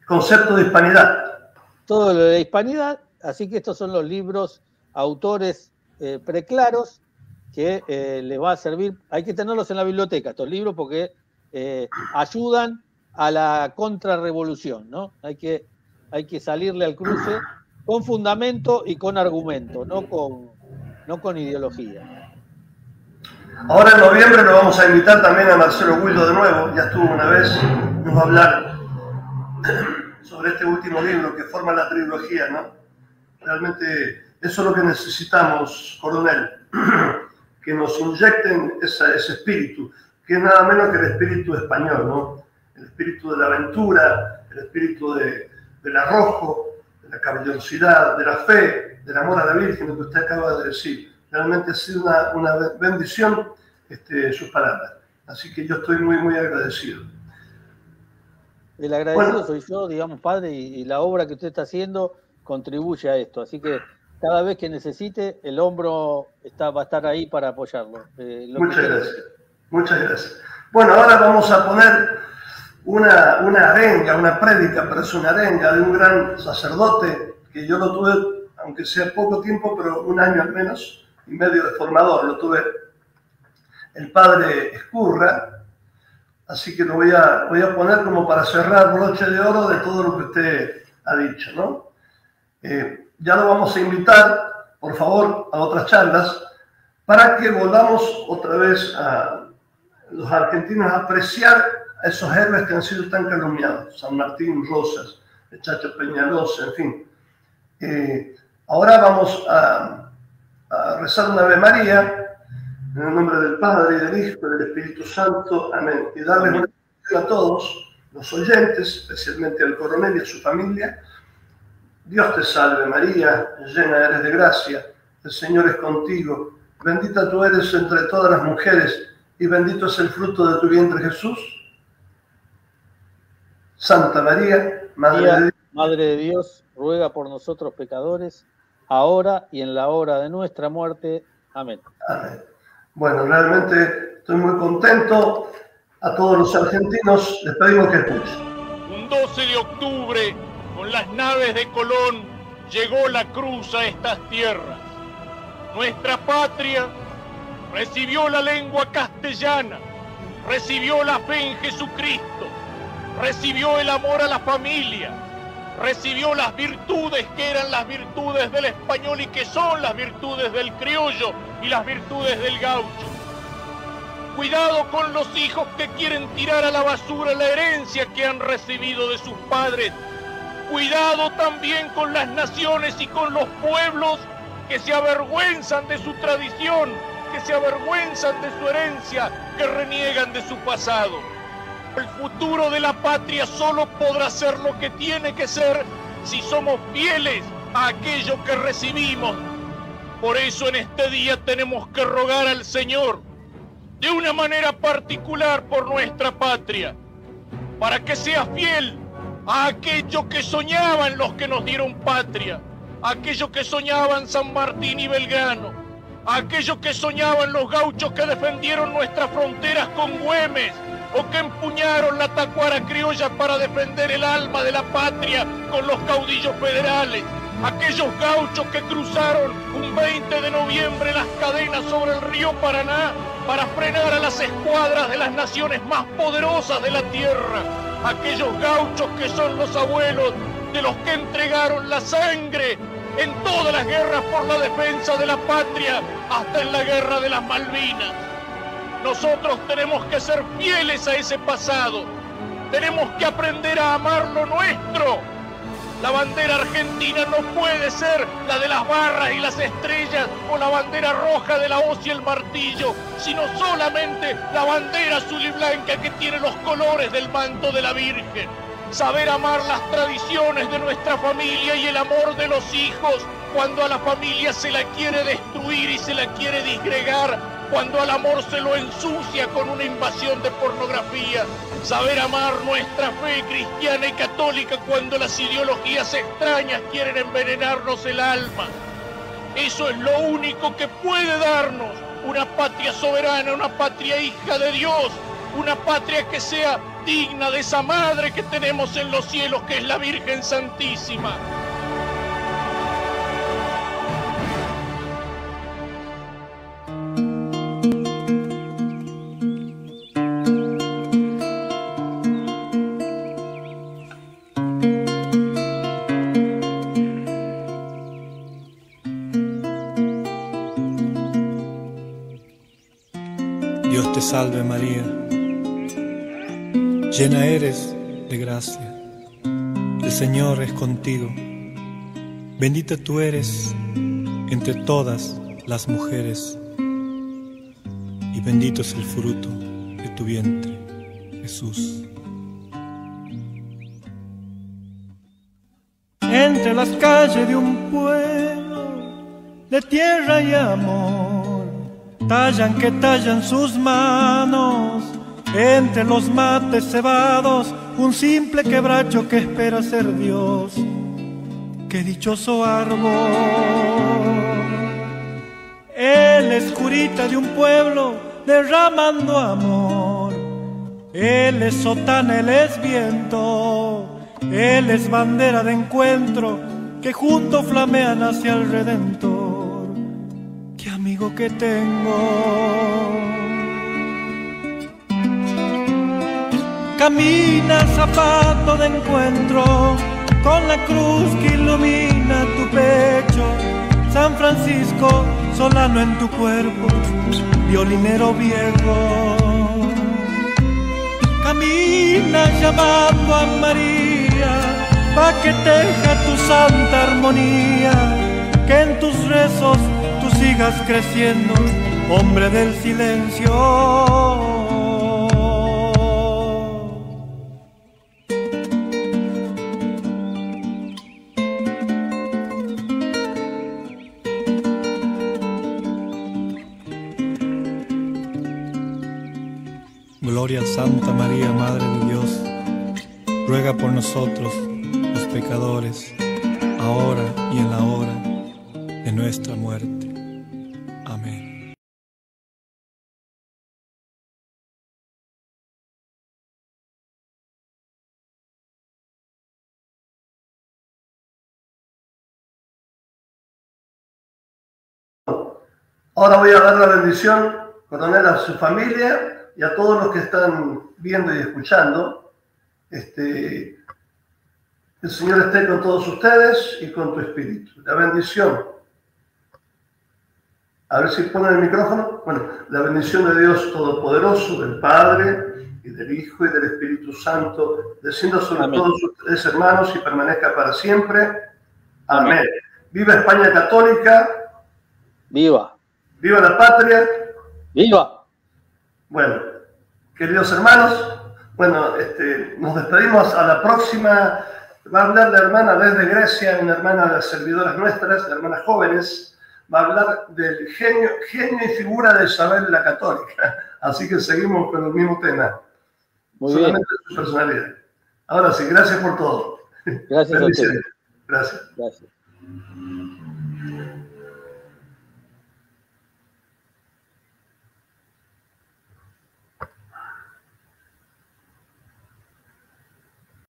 Concepto de hispanidad. Todo lo de la hispanidad. Así que estos son los libros, autores preclaros, que les va a servir. Hay que tenerlos en la biblioteca, estos libros, porque ayudan a la contrarrevolución, ¿no? Hay que salirle al cruce con fundamento y con argumento, no con ideología. Ahora en noviembre lo vamos a invitar también a Marcelo Gullo de nuevo, ya estuvo una vez, nos va a hablar sobre este último libro que forma la trilogía, ¿no? Realmente eso es lo que necesitamos, coronel. que nos inyecten ese espíritu, que es nada menos que el espíritu español, ¿no? El espíritu de la aventura, el espíritu del arrojo, de la caballerosidad, de la fe, del amor a la Virgen, lo que usted acaba de decir. Realmente ha sido una bendición sus palabras. Así que yo estoy muy, muy agradecido. El agradecido soy yo, digamos, padre, y la obra que usted está haciendo contribuye a esto. Así que cada vez que necesite, el hombro va a estar ahí para apoyarlo. Muchas gracias. Muchas gracias. Bueno, ahora vamos a poner una arenga, una prédica, pero es una arenga de un gran sacerdote que yo lo tuve, aunque sea poco tiempo, pero un año al menos y medio de formador. Lo tuve el padre Escurra. Así que lo voy a poner como para cerrar broche de oro de todo lo que usted ha dicho, ¿no? Ya lo vamos a invitar, por favor, a otras charlas, para que volvamos otra vez a los argentinos a apreciar a esos héroes que han sido tan calumniados, San Martín, Rosas, el Chacho Peñalosa, en fin. Ahora vamos a rezar una Ave María, en el nombre del Padre, y del Hijo, y del Espíritu Santo. Amén. Y darles una bendición a todos los oyentes, especialmente al coronel y a su familia. Dios te salve María, llena eres de gracia, el Señor es contigo. Bendita tú eres entre todas las mujeres, y bendito es el fruto de tu vientre Jesús. Santa María, Madre de Dios, ruega por nosotros pecadores, ahora y en la hora de nuestra muerte. Amén. Amén. Bueno, realmente estoy muy contento. A todos los argentinos les pedimos que escuchen. Un 12 de octubre, con las naves de Colón, llegó la cruz a estas tierras. Nuestra patria recibió la lengua castellana, recibió la fe en Jesucristo, recibió el amor a la familia, recibió las virtudes que eran las virtudes del español y que son las virtudes del criollo y las virtudes del gaucho. Cuidado con los hijos que quieren tirar a la basura la herencia que han recibido de sus padres. Cuidado también con las naciones y con los pueblos que se avergüenzan de su tradición, que se avergüenzan de su herencia, que reniegan de su pasado. El futuro de la patria solo podrá ser lo que tiene que ser si somos fieles a aquello que recibimos. Por eso en este día tenemos que rogar al Señor de una manera particular por nuestra patria, para que sea fiel a aquello que soñaban los que nos dieron patria, a aquello que soñaban San Martín y Belgrano, a aquello que soñaban los gauchos que defendieron nuestras fronteras con Güemes, o que empuñaron la tacuara criolla para defender el alma de la patria con los caudillos federales, aquellos gauchos que cruzaron un 20 de noviembre las cadenas sobre el río Paraná para frenar a las escuadras de las naciones más poderosas de la tierra, aquellos gauchos que son los abuelos de los que entregaron la sangre en todas las guerras por la defensa de la patria, hasta en la guerra de las Malvinas. Nosotros tenemos que ser fieles a ese pasado. Tenemos que aprender a amar lo nuestro. La bandera argentina no puede ser la de las barras y las estrellas o la bandera roja de la hoz y el martillo, sino solamente la bandera azul y blanca que tiene los colores del manto de la Virgen. Saber amar las tradiciones de nuestra familia y el amor de los hijos cuando a la familia se la quiere destruir y se la quiere disgregar, cuando al amor se lo ensucia con una invasión de pornografía. Saber amar nuestra fe cristiana y católica cuando las ideologías extrañas quieren envenenarnos el alma. Eso es lo único que puede darnos una patria soberana, una patria hija de Dios, una patria que sea digna de esa madre que tenemos en los cielos, que es la Virgen Santísima. Dios te salve María, llena eres de gracia, el Señor es contigo, bendita tú eres entre todas las mujeres, y bendito es el fruto de tu vientre, Jesús. Entre las calles de un pueblo de tierra y amor, tallan que tallan sus manos, entre los mates cebados, un simple quebracho que espera ser Dios. ¡Qué dichoso árbol! Él es curita de un pueblo derramando amor. Él es sotana, él es viento. Él es bandera de encuentro que juntos flamean hacia el Redentor. ¡Qué amigo que tengo! Camina zapato de encuentro con la cruz que ilumina tu pecho. San Francisco, solano en tu cuerpo, violinero viejo. Camina llamando a María, pa' que teja tu santa armonía, que en tus rezos tú sigas creciendo, hombre del silencio. Gloria a Santa María, Madre de Dios, ruega por nosotros, los pecadores, ahora y en la hora de nuestra muerte. Amén. Ahora voy a dar la bendición, coronel, a su familia y a todos los que están viendo y escuchando. El Señor esté con todos ustedes y con tu espíritu. La bendición. A ver si ponen el micrófono. Bueno, la bendición de Dios Todopoderoso, del Padre, y del Hijo, y del Espíritu Santo, descienda sobre Amén. todos ustedes, hermanos, y permanezca para siempre. Amén. Viva España católica. ¡Viva! Viva la patria. ¡Viva! Bueno, queridos hermanos, bueno, nos despedimos. A la próxima. Va a hablar la hermana desde Grecia, una hermana de las servidoras nuestras, de hermanas jóvenes. Va a hablar del genio y figura de Isabel la Católica. Así que seguimos con el mismo tema. Muy solamente su personalidad. Ahora sí, gracias por todo. Gracias a usted. Gracias. Gracias.